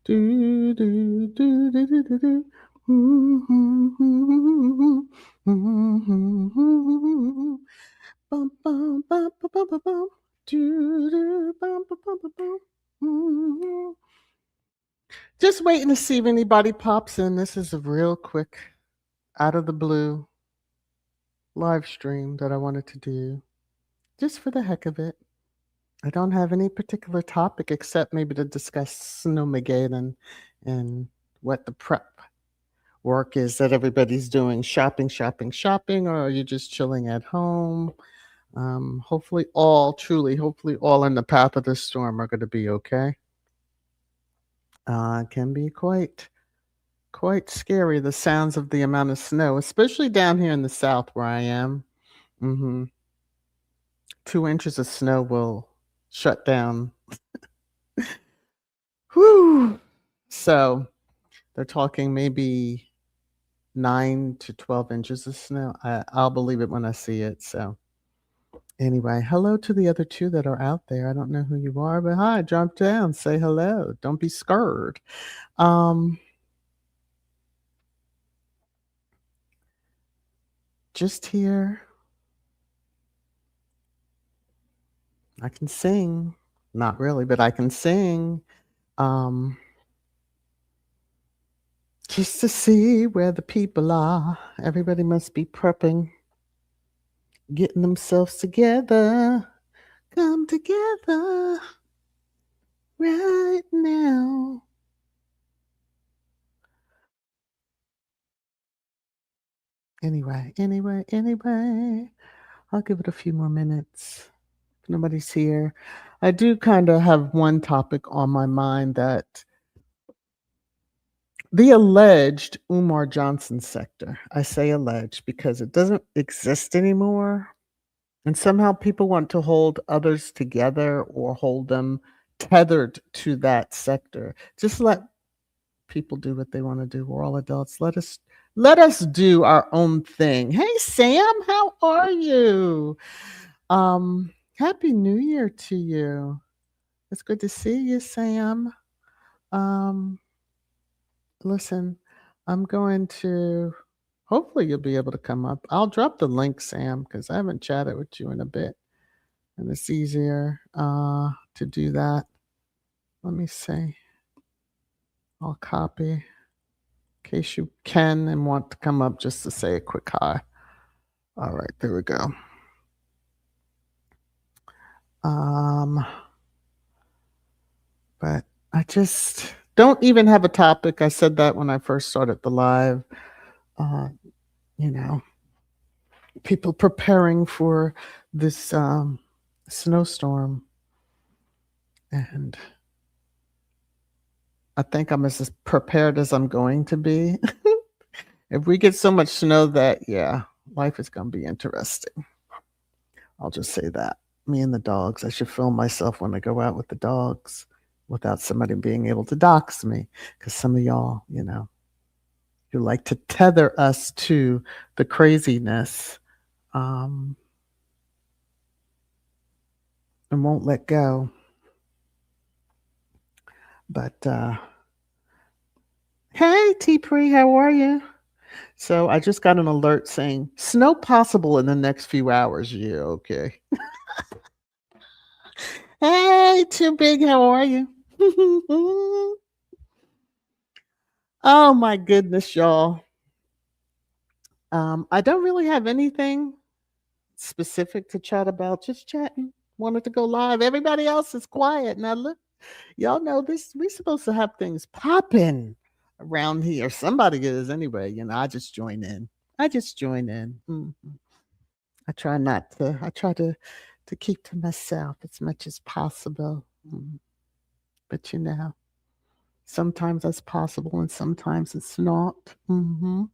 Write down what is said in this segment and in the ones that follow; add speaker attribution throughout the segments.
Speaker 1: Do, do, do, do, do, do, do. Bum, bum, bum, bum, bum, bum, bum. Do, do, bum, bum, bum, bum, bum. Just waiting to see if anybody pops in. This is a real quick, out of the blue live stream that I wanted to do just for the heck of it. I don't have any particular topic except maybe to discuss Snowmageddon and what the prep work is that everybody's doing. Shopping, shopping, shopping, or are you just chilling at home? Hopefully hopefully all in the path of the storm are going to be okay. It can be quite scary, the sounds of the amount of snow, especially down here in the south where I am. 2 inches of snow will shut down. Whew. So they're talking maybe 9 to 12 inches of snow. I'll believe it when I see it. So anyway, hello to the other two that are out there. I don't know who you are, but hi, jump down, say hello. Don't be scared. Um, just here. I can sing. Not really, but I can sing. Um, just to see where the people are. Everybody must be prepping, getting themselves together. Come together right now. Anyway, I'll give it a few more minutes. If nobody's here. I do kind of have one topic on my mind that the alleged Umar Johnson sector. I say alleged because it doesn't exist anymore. And somehow people want to hold others together or hold them tethered to that sector. Just let people do what they want to do. We're all adults. Let us do our own thing. Hey Sam, how are you? Happy New Year to you. It's good to see you, Sam. Um, listen, I'm going to hopefully you'll be able to come up. I'll drop the link, Sam, because I haven't chatted with you in a bit. And it's easier to do that. Let me see. I'll copy in case you can and want to come up just to say a quick hi. All right, there we go. Um, but I just don't even have a topic. I said that when I first started the live. Uh, you know, people preparing for this snowstorm, and I think I'm as prepared as I'm going to be. If we get so much snow that, yeah, life is going to be interesting. I'll just say that. Me and the dogs. I should film myself when I go out with the dogs without somebody being able to dox me. Because some of y'all, you like to tether us to the craziness um, and won't let go. But hey, T Pre, how are you? So I just got an alert saying snow possible in the next few hours. Yeah, okay. Hey, Too Big, how are you? Oh my goodness, y'all. I don't really have anything specific to chat about, just chatting. Wanted to go live. Everybody else is quiet. Now look, y'all know this. We supposed to have things popping around here. Somebody is anyway. I just join in. I just join in. I try not to. I try to keep to myself as much as possible. But sometimes that's possible and sometimes it's not. Um,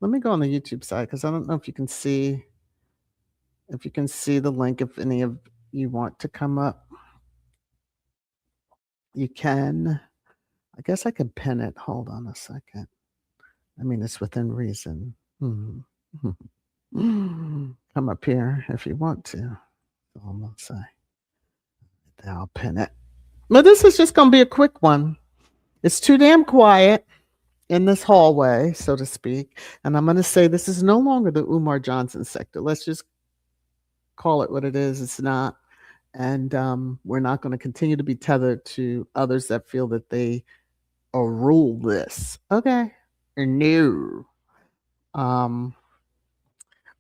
Speaker 1: Let me go on the YouTube side because I don't know if you can see the link. If any of you want to come up, you can. I guess I can pin it. Hold on a second. I mean, it's within reason. Mhm. Come up here if you want to. That's all I'm gonna say. I'll pin it. But this is just going to be a quick one. It's too damn quiet in this hallway, so to speak. And I'm going to say this is no longer the Umar Johnson sector. Let's just call it what it is. It's not. And we're not going to continue to be tethered to others that feel that they rule this. Okay. No. Um,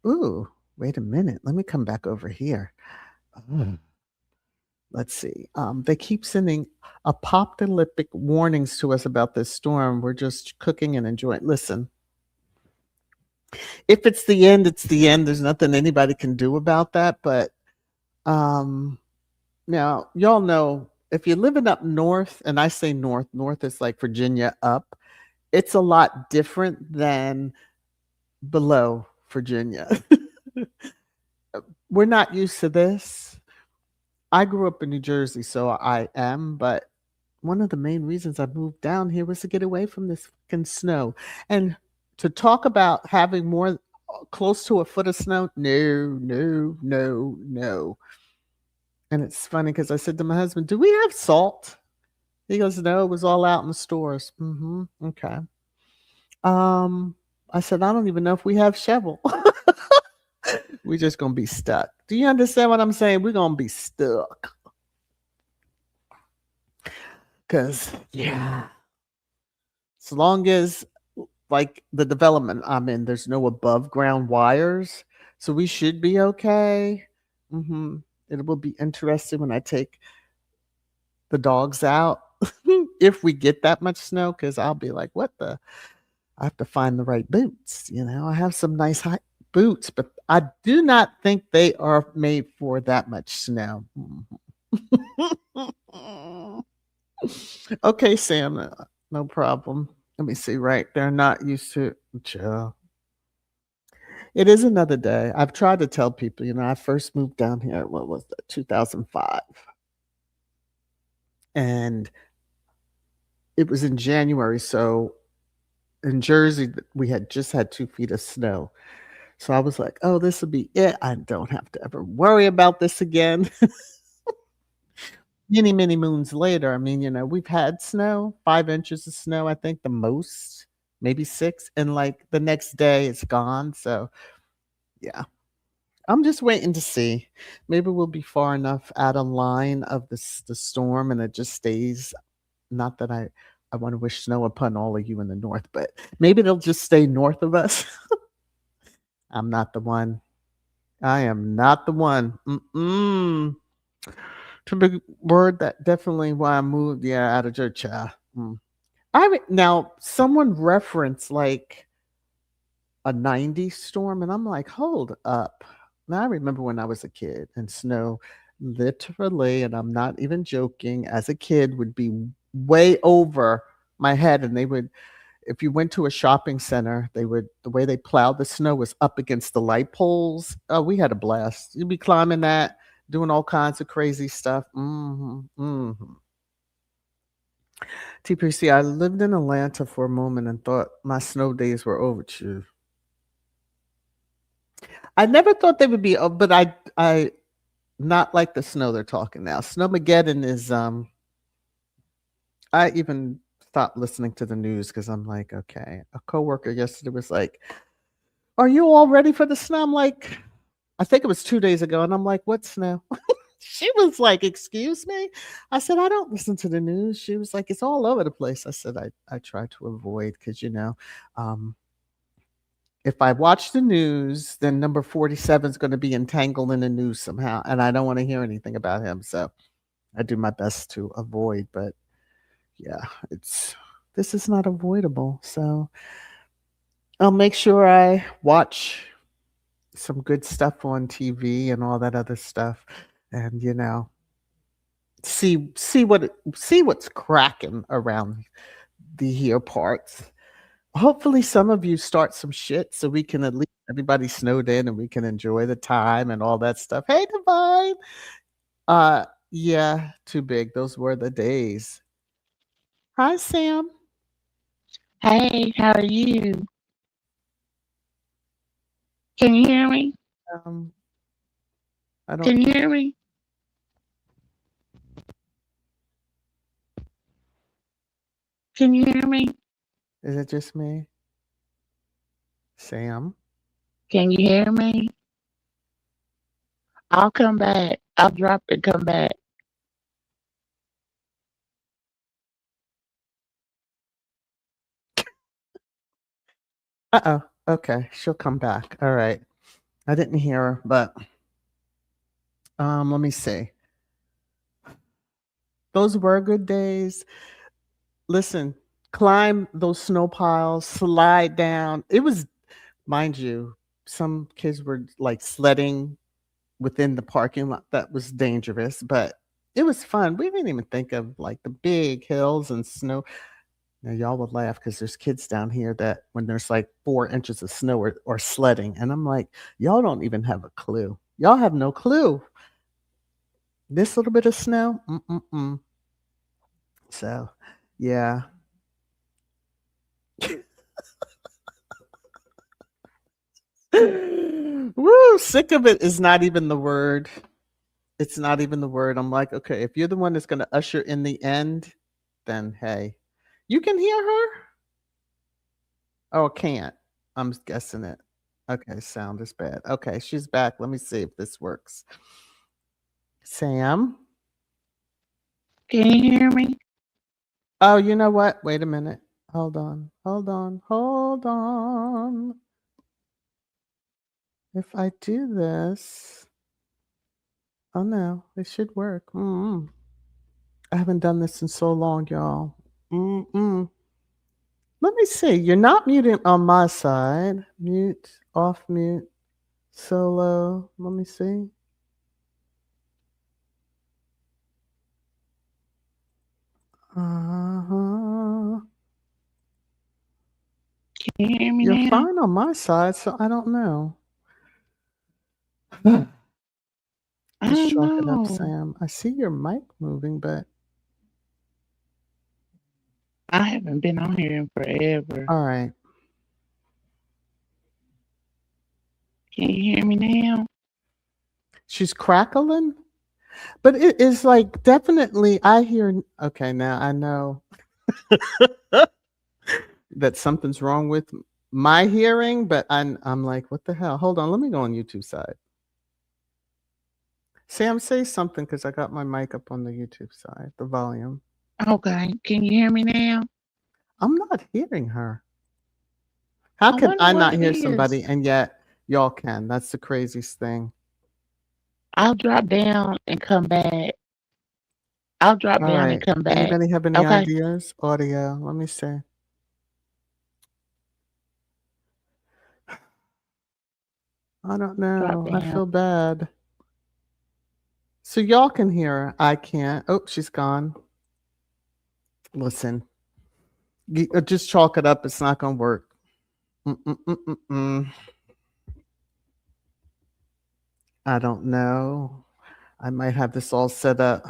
Speaker 1: ooh, wait a minute. Let me come back over here. Oh, let's see. They keep sending apocalyptic warnings to us about this storm. We're just cooking and enjoying. Listen, if it's the end, it's the end. There's nothing anybody can do about that. But um, now, y'all know if you're living up north, and I say north, north is like Virginia up, it's a lot different than below Virginia. We're not used to this. I grew up in New Jersey, so I am, but one of the main reasons I moved down here was to get away from this fucking snow. And to talk about having more close to a foot of snow, no, no, no, no. And it's funny because I said to my husband, "Do we have salt?" He goes, "No, it was all out in the stores." Okay. Um, I said, "I don't even know if we have shovel." We're just gonna be stuck. Do you understand what I'm saying? We're gonna be stuck. Cause yeah, as long as like the development I'm in, there's no above ground wires, so we should be okay. hmm It will be interesting when I take the dogs out if we get that much snow, because I'll be like, what the? I have to find the right boots. I have some nice high boots, but I do not think they are made for that much snow. Okay, Sam, no problem. Let me see. Right, they're not used to. Chill. It is another day. I've tried to tell people. I first moved down here. What was that? 2005, and it was in January. So in Jersey, we had just had 2 feet of snow. So I was like, oh, this will be it. I don't have to ever worry about this again. Many, many moons later, I mean, we've had snow, 5 inches of snow, I think the most, maybe six. And like the next day, it's gone. So yeah, I'm just waiting to see. Maybe we'll be far enough out of line of the storm and it just stays. Not that I want to wish snow upon all of you in the north, but maybe it'll just stay north of us. I'm not the one. I am not the one. To big word that definitely why I moved. Yeah, out of church. Now someone referenced like a '90s storm, and I'm like, hold up. Now I remember when I was a kid, and snow, literally, and I'm not even joking. As a kid, would be way over my head, and they would if you went to a shopping center, the way they plowed the snow was up against the light poles. Oh, we had a blast. You'd be climbing that, doing all kinds of crazy stuff. TPC, I lived in Atlanta for a moment and thought my snow days were over too. I never thought they would be, but I not like the snow they're talking now. Snowmageddon is I even stopped listening to the news because I'm like, okay. A coworker yesterday was like, "Are you all ready for the snow?" I'm like, I think it was 2 days ago, and I'm like, "What snow?" She was like, "Excuse me?" I said, "I don't listen to the news." She was like, "It's all over the place." I said, I try to avoid because um, if I watch the news, then number 47 is going to be entangled in the news somehow, and I don't want to hear anything about him. So I do my best to avoid, but yeah, it's this is not avoidable. So I'll make sure I watch some good stuff on TV and all that other stuff, and see what's cracking around the here parts. Hopefully, some of you start some shit so we can at least everybody snowed in and we can enjoy the time and all that stuff. Hey, Divine. Yeah, too big. Those were the days. Hi, Sam.
Speaker 2: Hey, how are you? Can you hear me?
Speaker 1: Um, I don't.
Speaker 2: Can you hear me? Can you hear me?
Speaker 1: Is it just me? Sam?
Speaker 2: Can you hear me? I'll come back. I'll drop and come back.
Speaker 1: Uh-oh. Okay, she'll come back. All right. I didn't hear her, but let me see. Those were good days. Listen, climb those snow piles, slide down. It was, mind you, some kids were like sledding within the parking lot. That was dangerous, but it was fun. We didn't even think of like the big hills and snow. Now y'all would laugh because there's kids down here that when there's like 4 inches of snow or sledding, and I'm like, y'all don't even have a clue. Y'all have no clue. This little bit of snow, mm-mm-mm. So, yeah. Woo, sick of it is not even the word. It's not even the word. I'm like, okay, if you're the one that's going to usher in the end, then hey, you can hear her. Oh, can't. I'm guessing it. Okay, sound is bad. Okay, she's back. Let me see if this works. Sam?
Speaker 2: Can you hear me?
Speaker 1: Oh, you know what? Wait a minute. Hold on. Hold on. Hold on. If I do this, oh no, it should work. I haven't done this in so long, y'all. Mm-mm. Let me see. You're not muted on my side. Mute, off mute, solo. Let me see. Uh-huh.
Speaker 2: Can you hear me
Speaker 1: You're
Speaker 2: now?
Speaker 1: fine on my side, so I don't know.
Speaker 2: I
Speaker 1: Just
Speaker 2: don't
Speaker 1: chalk it up,
Speaker 2: know.
Speaker 1: Sam. I see your mic moving, but
Speaker 2: I haven't been on here in forever.
Speaker 1: all right.
Speaker 2: Can you hear me now?
Speaker 1: She's crackling, but it is like definitely. I hear. Okay, now I know that something's wrong with my hearing, but I'm like, what the hell? Hold on, let me go on YouTube side. Sam, say something because I got my mic up on the YouTube side, the volume.
Speaker 2: Okay. Can you hear me now?
Speaker 1: I'm not hearing her. How
Speaker 2: I
Speaker 1: can
Speaker 2: wonder
Speaker 1: I
Speaker 2: what
Speaker 1: not
Speaker 2: it
Speaker 1: hear
Speaker 2: is.
Speaker 1: somebody and yet y'all can? That's the craziest thing.
Speaker 2: I'll drop down and come back. I'll drop
Speaker 1: All
Speaker 2: down and
Speaker 1: right.
Speaker 2: come back.
Speaker 1: Anybody have any
Speaker 2: Okay.
Speaker 1: ideas? Audio. Let me see. I don't
Speaker 2: Drop
Speaker 1: know. I
Speaker 2: down.
Speaker 1: feel bad. So y'all can hear her. I can't. Oh, she's gone. Listen, just chalk it up. It's not going to work. Mm-mm-mm-mm-mm. I don't know. I might have this all set up.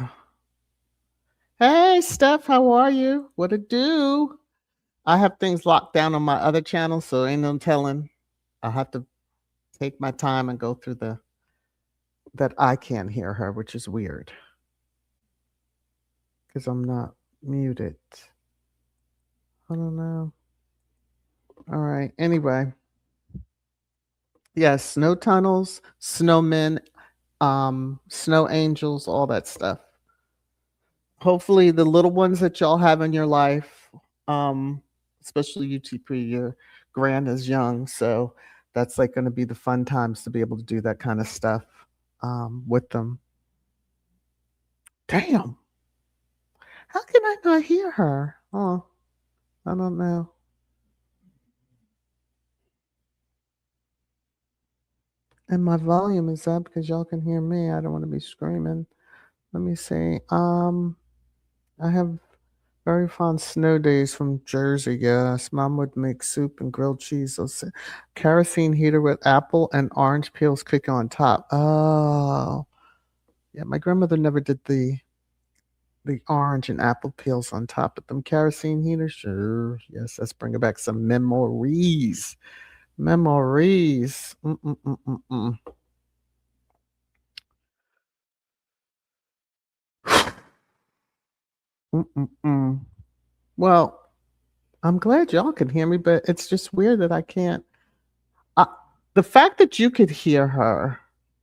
Speaker 1: Hey, Steph, how are you? What it do? I have things locked down on my other channel, so ain't no telling. I'll have to take my time and go through the that I can't hear her, which is weird because I'm not muted. I don't know. All right. Anyway, yes, snow tunnels, snowmen, snow angels, all that stuff. Hopefully, the little ones that y'all have in your life, um, especially UTP, your grand is young, so that's like going to be the fun times to be able to do that kind of stuff with them. Damn, how can I not hear her? Oh, I don't know. And my volume is up because y'all can hear me. I don't want to be screaming. Let me see. I have very fond snow days from Jersey. Yes, Mom would make soup and grilled cheese. Kerosene heater with apple and orange peels cooking on top. Oh, yeah. My grandmother never did the orange and apple peels on top of them kerosene heaters. Sure, yes. Let's bring back some memories. Memories. Mm-mm-mm-mm-mm. Mm-mm-mm. Well. I'm glad y'all can hear me, but it's just weird that I can't. Uh, the fact that you could hear her,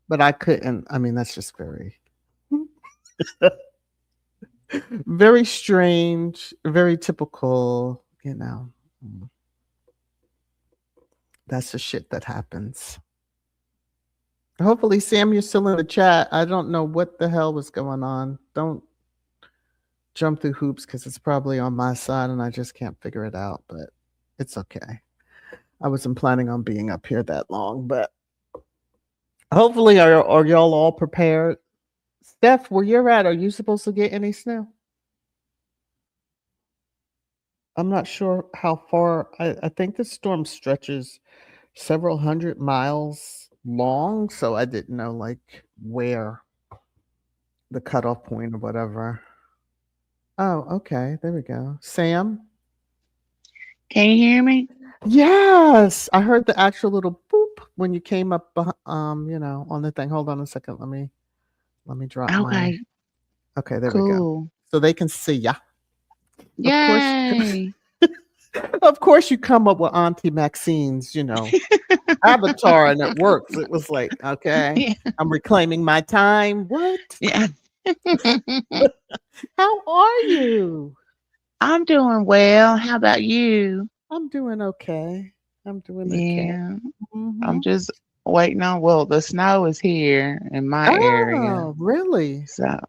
Speaker 1: but I couldn't, I mean, that's just very, very strange, very typical, you know. Mm, that's the shit that happens. Hopefully, Sam, you're still in the chat. I don't know what the hell was going on. Don't jump through hoops because it's probably on my side and I just can't figure it out, but it's okay. I wasn't planning on being up here that long, but hopefully, are y'all all prepared? Steph, where you're at, are you supposed to get any snow? I'm not sure how far. I think the storm stretches several hundred miles long, so I didn't know like where the cutoff point or whatever. Oh, okay. There we go. Sam?
Speaker 2: Can you hear me?
Speaker 1: Yes. I heard the actual little boop when you came up on the thing. Hold on a second. Let me drop my.
Speaker 2: Okay,
Speaker 1: Okay, there we go.
Speaker 2: cool.
Speaker 1: So they can see ya. Of course.
Speaker 2: Yay.
Speaker 1: Of course you come up with Auntie Maxine's avatar and it works. It was like, okay,
Speaker 2: Yeah.
Speaker 1: I'm reclaiming my time. What?
Speaker 2: Yeah.
Speaker 1: How are you?
Speaker 2: I'm doing well. How about you?
Speaker 1: I'm doing okay. I'm doing okay.
Speaker 2: Yeah. I'm
Speaker 1: Hmm.
Speaker 2: just waiting on, well, the snow is here in my area.
Speaker 1: Oh, really?
Speaker 2: So,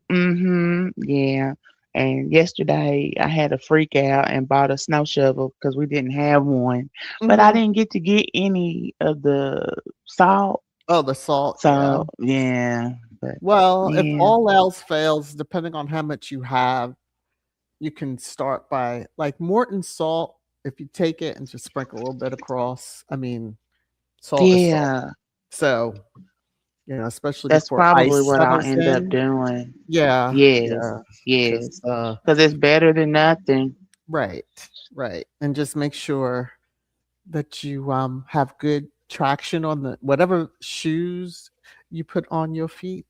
Speaker 2: yeah. And yesterday I had a freak out and bought a snow shovel because we didn't have one, but I
Speaker 1: Hmm.
Speaker 2: didn't get to get any of the salt.
Speaker 1: Oh, the salt, yeah.
Speaker 2: So, yeah, but
Speaker 1: Well, if
Speaker 2: yeah,
Speaker 1: all else fails, depending on how much you have, you can start by like Morton salt. If you take it and just sprinkle a little bit across, I mean, salt is salt.
Speaker 2: yeah,
Speaker 1: So, especially
Speaker 2: that's
Speaker 1: before
Speaker 2: probably
Speaker 1: ice
Speaker 2: what I'll
Speaker 1: settles
Speaker 2: end up
Speaker 1: in.
Speaker 2: doing.
Speaker 1: Yeah,
Speaker 2: Yes,
Speaker 1: yeah, because
Speaker 2: yes, because it's better than nothing.
Speaker 1: right, right, and just make sure that you have good traction on the whatever shoes you put on your feet,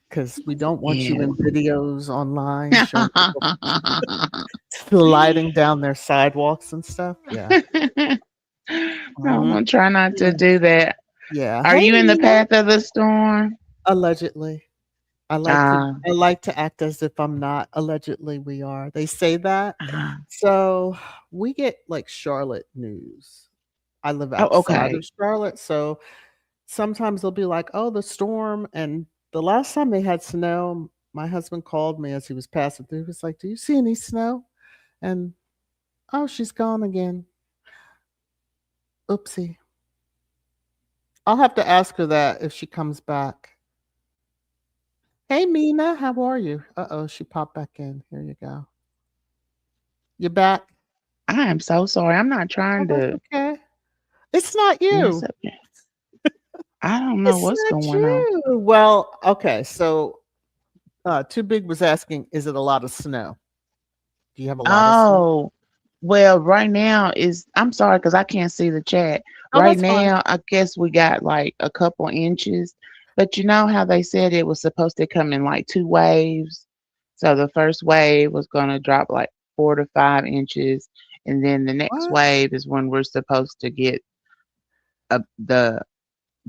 Speaker 1: because we don't want you
Speaker 2: Yeah.
Speaker 1: in videos online showing people sliding down their sidewalks and stuff. Yeah.
Speaker 2: I'm
Speaker 1: Mhm.
Speaker 2: gonna try not to
Speaker 1: Yeah.
Speaker 2: do that.
Speaker 1: Yeah.
Speaker 2: Are
Speaker 1: Hey,
Speaker 2: you in the
Speaker 1: Nina.
Speaker 2: path of the storm?
Speaker 1: Allegedly. I like to
Speaker 2: Ah,
Speaker 1: I like to act as if I'm not. Allegedly, we are. They say that.
Speaker 2: uh,
Speaker 1: So, we get, like, Charlotte news. I live
Speaker 2: oh,
Speaker 1: outside of
Speaker 2: okay.
Speaker 1: Charlotte, so sometimes they'll be like, "Oh, the storm," and the last time they had snow, my husband called me as he was passing through. He was like, "Do you see any snow?" And, "Oh, she's gone again. Oopsie." I'll have to ask her that if she comes back. "Hey, Mina, how are you?" Uh-oh, she popped back in. Here you go. "You back?"
Speaker 2: I am so sorry. I'm not
Speaker 1: "Oh,
Speaker 2: trying
Speaker 1: that's
Speaker 2: to
Speaker 1: okay. It's not
Speaker 2: mess
Speaker 1: you.
Speaker 2: up. I don't know
Speaker 1: It's
Speaker 2: what's
Speaker 1: not
Speaker 2: going on.
Speaker 1: you." Well, okay, so, Too Big was asking, "Is it a lot of snow? Do you have a lot of snow?"
Speaker 2: Oh, well, right now is I'm sorry because I can't see the chat.
Speaker 1: "Oh,
Speaker 2: Right
Speaker 1: that's fine."
Speaker 2: now, I guess we got like a couple inches, but you know how they said it was supposed to come in like two waves. So the first wave was going to drop like 4 to 5 inches, and then the next
Speaker 1: "What?
Speaker 2: wave is when we're supposed to get uh, the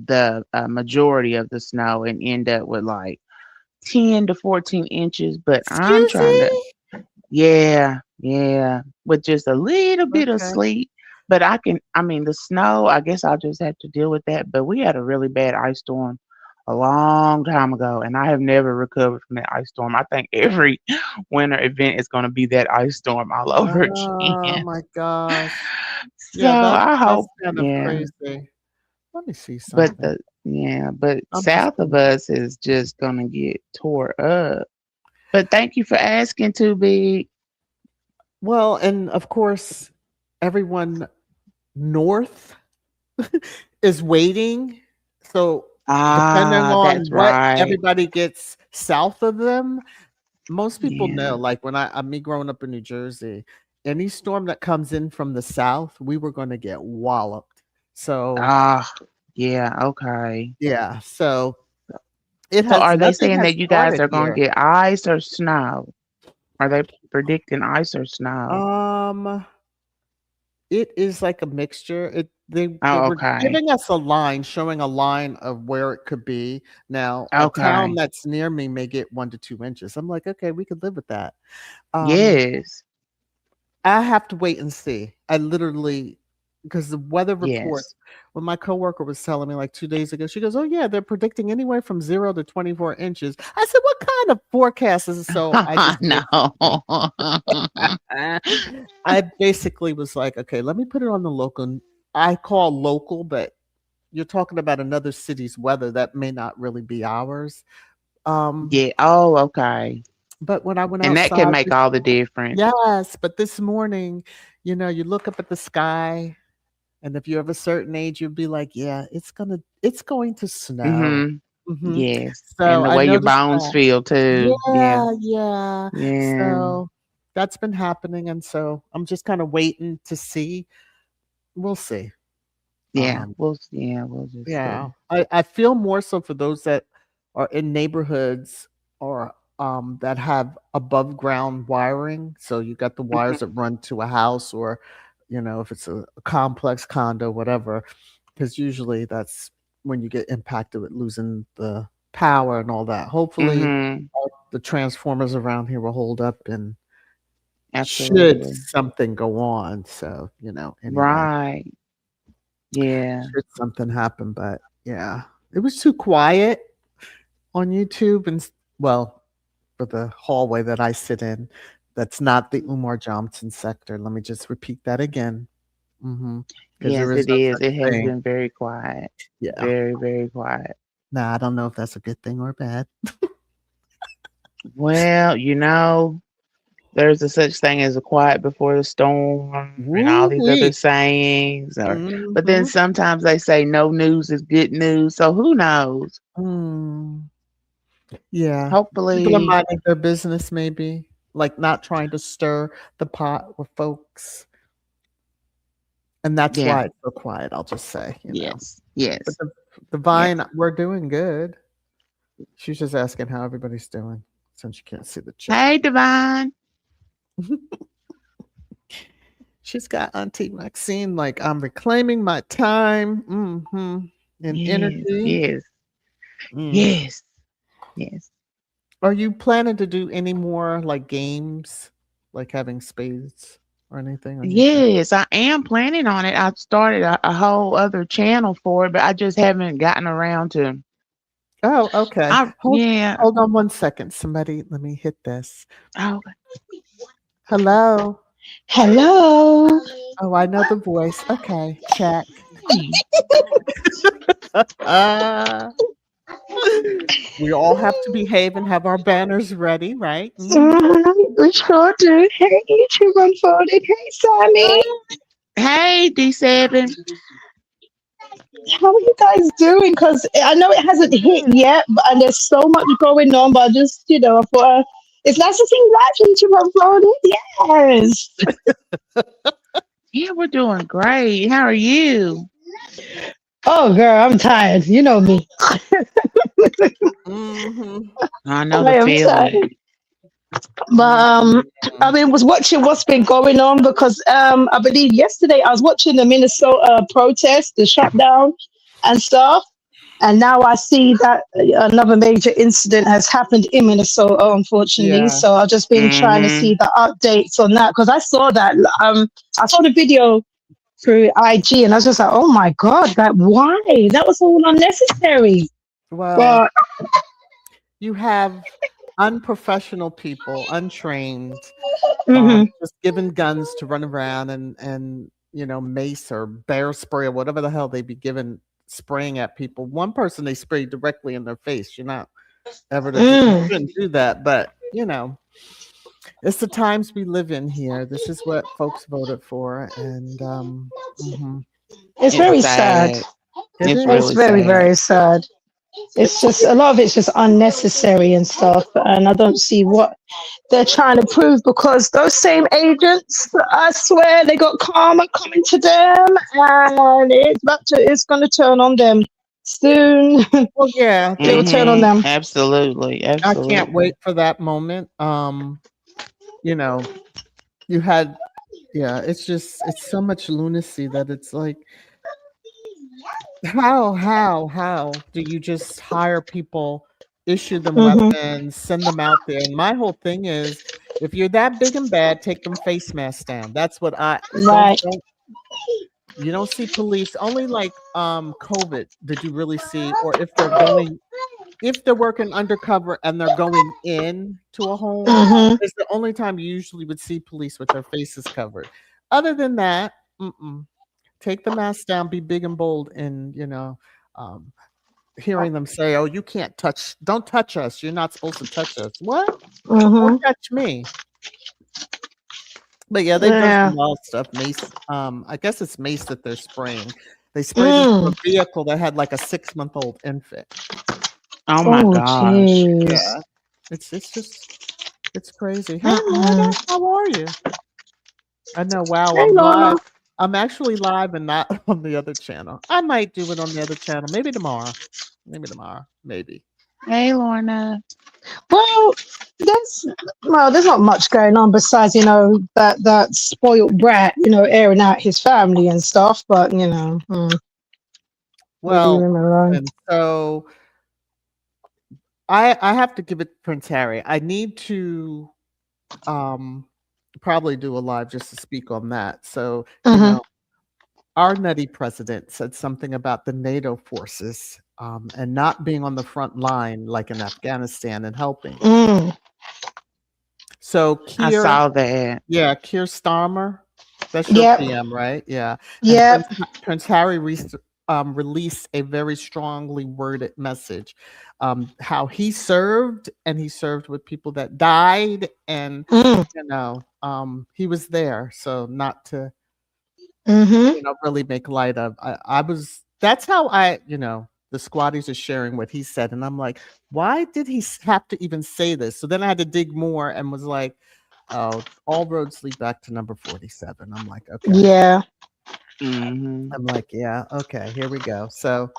Speaker 2: the majority of the snow and end up with like 10 to 14 inches. But I'm
Speaker 1: Excuse
Speaker 2: trying to,
Speaker 1: me?"
Speaker 2: yeah, yeah, with just a little bit of
Speaker 1: Okay.
Speaker 2: sleet. But I mean, the snow, I guess I'll just have to deal with that. But we had a really bad ice storm a long time ago, and I have never recovered from that ice storm. I think every winter event is going to be that ice storm all over
Speaker 1: Oh
Speaker 2: again.
Speaker 1: my gosh.
Speaker 2: So
Speaker 1: Yeah,
Speaker 2: I
Speaker 1: that's
Speaker 2: hope,
Speaker 1: kind of
Speaker 2: yeah.
Speaker 1: crazy. Let me see
Speaker 2: But
Speaker 1: something.
Speaker 2: but
Speaker 1: I'm just
Speaker 2: south of
Speaker 1: gonna
Speaker 2: us is just going to get tore up. But thank you for asking, Too Big.
Speaker 1: well, and of course, everyone north is waiting. So, depending
Speaker 2: Ah,
Speaker 1: on
Speaker 2: that's
Speaker 1: what
Speaker 2: right.
Speaker 1: everybody gets south of them, most people know,
Speaker 2: Yeah.
Speaker 1: like, when me growing up in New Jersey, any storm that comes in from the south, we were gonna get walloped. So,
Speaker 2: Ah, yeah, okay.
Speaker 1: yeah, so it
Speaker 2: So
Speaker 1: has
Speaker 2: are they
Speaker 1: nothing
Speaker 2: saying
Speaker 1: has
Speaker 2: that you guys
Speaker 1: started
Speaker 2: are going to
Speaker 1: here.
Speaker 2: get ice or snow? Are they predicting ice or snow?
Speaker 1: Um, It is like a mixture. They
Speaker 2: Oh,
Speaker 1: were
Speaker 2: okay.
Speaker 1: giving us a line, showing a line of where it could be. Now, a town
Speaker 2: Okay.
Speaker 1: that's near me may get 1 to 2 inches. I'm like, "Okay, we could live with that." Um,
Speaker 2: Yes.
Speaker 1: I have to wait and see. I literally, because the weather report,
Speaker 2: Yes.
Speaker 1: when my coworker was telling me like 2 days ago, she goes, "Oh, yeah, they're predicting anywhere from 0 to 24 inches." I said, "What kind of forecast is this?" So I just wait and
Speaker 2: No.
Speaker 1: see. I basically was like, "Okay, let me put it on the local." I call local, but you're talking about another city's weather that may not really be ours. Um,
Speaker 2: Yeah. Oh, okay.
Speaker 1: but when I went
Speaker 2: And that can
Speaker 1: outside
Speaker 2: make
Speaker 1: this
Speaker 2: all the difference.
Speaker 1: yes, but this morning, you look up at the sky, and if you're of a certain age, you'll be like, "Yeah, it's going to snow."
Speaker 2: Mhm.
Speaker 1: Mhm.
Speaker 2: Yes.
Speaker 1: So,
Speaker 2: And the
Speaker 1: I
Speaker 2: way your
Speaker 1: noticed
Speaker 2: bones
Speaker 1: that.
Speaker 2: feel too. Yeah.
Speaker 1: Yeah, yeah.
Speaker 2: Yeah.
Speaker 1: So, that's been happening, and so I'm just kinda waiting to see. We'll see.
Speaker 2: Yeah.
Speaker 1: Um
Speaker 2: We'll just
Speaker 1: Yeah,
Speaker 2: see.
Speaker 1: I feel more so for those that are in neighborhoods or, that have above ground wiring, so you got the
Speaker 2: Mhm.
Speaker 1: wires that run to a house or, if it's a complex condo, whatever, because usually that's when you get impacted with losing the power and all that. Hopefully,
Speaker 2: Mhm.
Speaker 1: the transformers around here will hold up and should
Speaker 2: Absolutely.
Speaker 1: something go on, so, anyway.
Speaker 2: Right. Yeah.
Speaker 1: Should something happen, but yeah. It was too quiet on YouTube well, for the hallway that I sit in, that's not the Umar Johnson sector. Let me just repeat that again. Because
Speaker 2: Yes,
Speaker 1: there is
Speaker 2: it
Speaker 1: no
Speaker 2: is.
Speaker 1: such
Speaker 2: It has
Speaker 1: thing.
Speaker 2: been very quiet.
Speaker 1: Yeah.
Speaker 2: Very, very quiet.
Speaker 1: Now I don't know if that's a good thing or bad.
Speaker 2: Well, there's a such thing as a quiet before the storm and all these other
Speaker 1: Woo-wee.
Speaker 2: sayings but then
Speaker 1: Mhm.
Speaker 2: sometimes they say no news is good news. So who knows?
Speaker 1: Mm. Yeah. People are
Speaker 2: Hopefully,
Speaker 1: minding their business maybe, like, not trying to stir the pot with folks, and that's
Speaker 2: yeah.
Speaker 1: why it's so quiet, I'll just say.
Speaker 2: Yes.
Speaker 1: But
Speaker 2: Yes.
Speaker 1: the
Speaker 2: Yes.
Speaker 1: Vine, we're doing good. She's just asking how everybody's doing since you can't see the chat.
Speaker 2: Hey, Divine.
Speaker 1: She's got Auntie Maxine like, "I'm reclaiming my time, and
Speaker 2: Yes.
Speaker 1: energy."
Speaker 2: Yes.
Speaker 1: Mm.
Speaker 2: Yes. Yes.
Speaker 1: Are you planning to do any more, like, games, like having spades or anything on your channel?
Speaker 2: Yes, I am planning on it. I've started a whole other channel for it, but I just haven't gotten around to.
Speaker 1: Oh, okay. Hold
Speaker 2: Yeah.
Speaker 1: hold on one second. Somebody let me hit this.
Speaker 2: Oh,
Speaker 1: Hello?
Speaker 3: Hello.
Speaker 1: Oh, I know the voice. Okay, check.
Speaker 2: hey.
Speaker 1: Uh, we all have to behave and have our banners ready, right? Mhm.
Speaker 3: We sure do. Hey, YouTube Unfolded. Hey, Sammy.
Speaker 2: Hey, D7.
Speaker 3: How are you guys doing? Because I know it hasn't hit yet, and there's so much going on, but I just, I thought it's nice to see you live, YouTube Unfolded. Yes.
Speaker 2: Yeah, we're doing great. How are you?
Speaker 3: Oh, girl, I'm tired. You know me.
Speaker 1: Mhm.
Speaker 2: I know
Speaker 3: I
Speaker 2: the
Speaker 3: am
Speaker 2: feeling.
Speaker 3: tired. But
Speaker 1: Mhm.
Speaker 3: I mean, was watching what's been going on because I believe yesterday I was watching the Minnesota protest, the shutdown and stuff, and now I see that another major incident has happened in Minnesota, unfortunately.
Speaker 1: Yeah.
Speaker 3: So I've just been trying to
Speaker 2: Mm-hmm.
Speaker 3: see the updates on that because I saw that I saw the video through IG and I was just like, oh my god, that why that was all unnecessary.
Speaker 1: Well,
Speaker 3: But
Speaker 1: you have unprofessional people, untrained,
Speaker 3: mhm.
Speaker 1: just given guns to run around and mace or bear spray or whatever the hell they be given spraying at people. One person they sprayed directly in their face. You're not ever to do you
Speaker 3: Mm,
Speaker 1: shouldn't do that, but it's the times we live in here. This is what folks voted for, and
Speaker 3: it's
Speaker 2: It's
Speaker 3: very sad.
Speaker 2: sad.
Speaker 1: it
Speaker 2: It's
Speaker 3: It's
Speaker 2: really
Speaker 1: is.
Speaker 3: very,
Speaker 2: sad.
Speaker 3: very sad. It's just a lot of it's just unnecessary and stuff, and I don't see what they're trying to prove because those same agents, I swear, they got karma coming to them, and it's going to turn on them soon.
Speaker 1: Well, yeah,
Speaker 3: It will turn on
Speaker 2: Mm-hmm.
Speaker 3: them.
Speaker 2: Absolutely.
Speaker 1: I can't
Speaker 2: Absolutely.
Speaker 1: wait for that moment. You know, you had Yeah, it's so much lunacy that it's like, how do you just hire people, issue them
Speaker 3: Mhm.
Speaker 1: weapons, send them out there? And my whole thing is, if you're that big and bad, take them face masks down. That's what I
Speaker 3: Right.
Speaker 1: don't you don't see police only like COVID did you really see, or if they're working undercover and they're going in to a home,
Speaker 3: Mhm.
Speaker 1: it's the only time you usually would see police with their faces covered. Other than that, mm-mm. Take the mask down, be big and bold, and um, hearing them say, "Oh, you can't touch, don't touch us. You're not supposed to touch us." What? Don't
Speaker 3: Mhm.
Speaker 1: touch me. But yeah, they've done some
Speaker 3: Yeah.
Speaker 1: wild stuff. Mace, I guess it's mace that they're spraying. They sprayed into a
Speaker 3: Mm.
Speaker 1: vehicle that had like a 6-month-old infant.
Speaker 2: Oh my
Speaker 3: Oh,
Speaker 2: gosh.
Speaker 3: jeez.
Speaker 1: Yeah, it's just it's crazy. Hey, Lorna,
Speaker 3: Mm-mm.
Speaker 1: how are you? I know. Wow,
Speaker 3: Hey,
Speaker 1: I'm
Speaker 3: Lorna.
Speaker 1: live. I'm actually live and not on the other channel. I might do it on the other channel. Maybe tomorrow. Maybe tomorrow. Maybe.
Speaker 2: Hey, Lorna.
Speaker 3: Well, there's there's not much going on besides that spoiled brat, airing out his family and stuff. But we leave
Speaker 1: Well,
Speaker 3: him alone.
Speaker 1: and so I have to give it to Prince Harry. I need to um probably do a live just to speak on that. So,
Speaker 3: Mhm.
Speaker 1: our nutty president said something about the NATO forces and not being on the front line like in Afghanistan and helping.
Speaker 3: Mm.
Speaker 1: So
Speaker 2: I saw that.
Speaker 1: yeah, Keir Starmer, that's your
Speaker 3: Yep.
Speaker 1: PM, right? Yeah, and
Speaker 3: Yep.
Speaker 1: Prince Harry released a very strongly worded message, how he served, and he served with people that died, and
Speaker 3: Mm.
Speaker 1: he was there. So not to
Speaker 3: Mhm.
Speaker 1: really make light of. I was that's how the squatties are sharing what he said, and I'm like, why did he have to even say this? So then I had to dig more and was like, oh, all roads lead back to number 47. I'm like, okay.
Speaker 3: Yeah.
Speaker 2: Hmm.
Speaker 1: I'm like, yeah, okay, here we go. So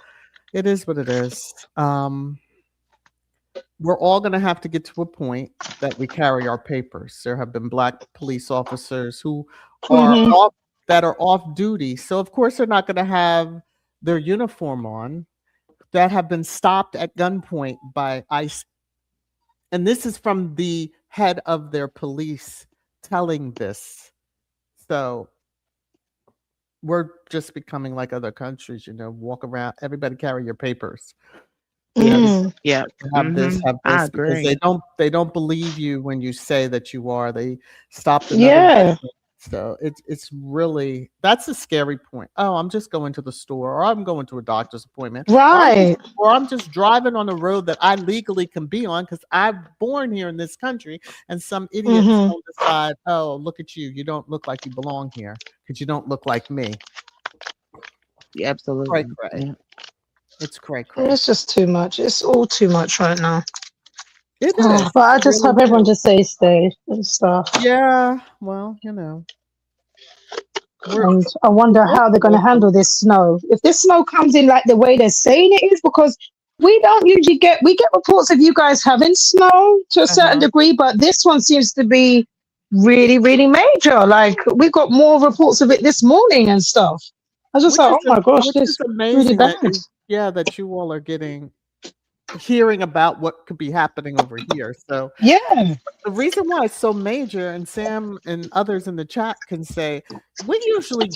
Speaker 1: it is what it is. We're all going to have to get to a point that we carry our papers. There have been black police officers who are
Speaker 3: Mhm.
Speaker 1: off duty. So of course they're not going to have their uniform on, that have been stopped at gunpoint by ICE. And this is from the head of their police telling this. So we're just becoming like other countries, walk around, everybody carry your papers. Everybody
Speaker 3: Mm.
Speaker 2: Yeah.
Speaker 1: have
Speaker 2: I
Speaker 1: this, because
Speaker 2: agree.
Speaker 1: they don't believe you when you say that you are. They stopped another
Speaker 3: Yeah.
Speaker 1: veteran. So it's really, that's a scary point. Oh, I'm just going to the store, or I'm going to a doctor's appointment,
Speaker 3: Right.
Speaker 1: or I'm just driving on a road that I legally can be on because I'm born here in this country, and some idiots
Speaker 3: Mhm.
Speaker 1: don't decide, oh, look at you, you don't look like you belong here because you don't look like me.
Speaker 2: Yeah,
Speaker 1: Cray
Speaker 2: absolutely.
Speaker 1: cray.
Speaker 2: Yeah.
Speaker 1: It's cray cray.
Speaker 3: It's just too much. It's all too much right now.
Speaker 1: It
Speaker 3: Oh,
Speaker 1: is.
Speaker 3: but I
Speaker 1: It
Speaker 3: just
Speaker 1: really
Speaker 3: hope everyone
Speaker 1: is.
Speaker 3: just stays safe and stuff.
Speaker 1: Yeah. Well, we're
Speaker 3: And I
Speaker 1: we're
Speaker 3: wonder
Speaker 1: both
Speaker 3: how they're going to
Speaker 1: working.
Speaker 3: handle this snow. If this snow comes in like the way they're saying it is, because we don't usually we get reports of you guys having snow to a certain
Speaker 1: Uh-huh.
Speaker 3: degree, but this one seems to be really, really major. Like we got more reports of it this morning and stuff. I was just like, oh my gosh,
Speaker 1: Which is
Speaker 3: this really
Speaker 1: amazing
Speaker 3: bad.
Speaker 1: that you all are hearing about what could be happening over here. So
Speaker 3: Yeah.
Speaker 1: the reason why it's so major, and Sam and others in the chat can say, we usually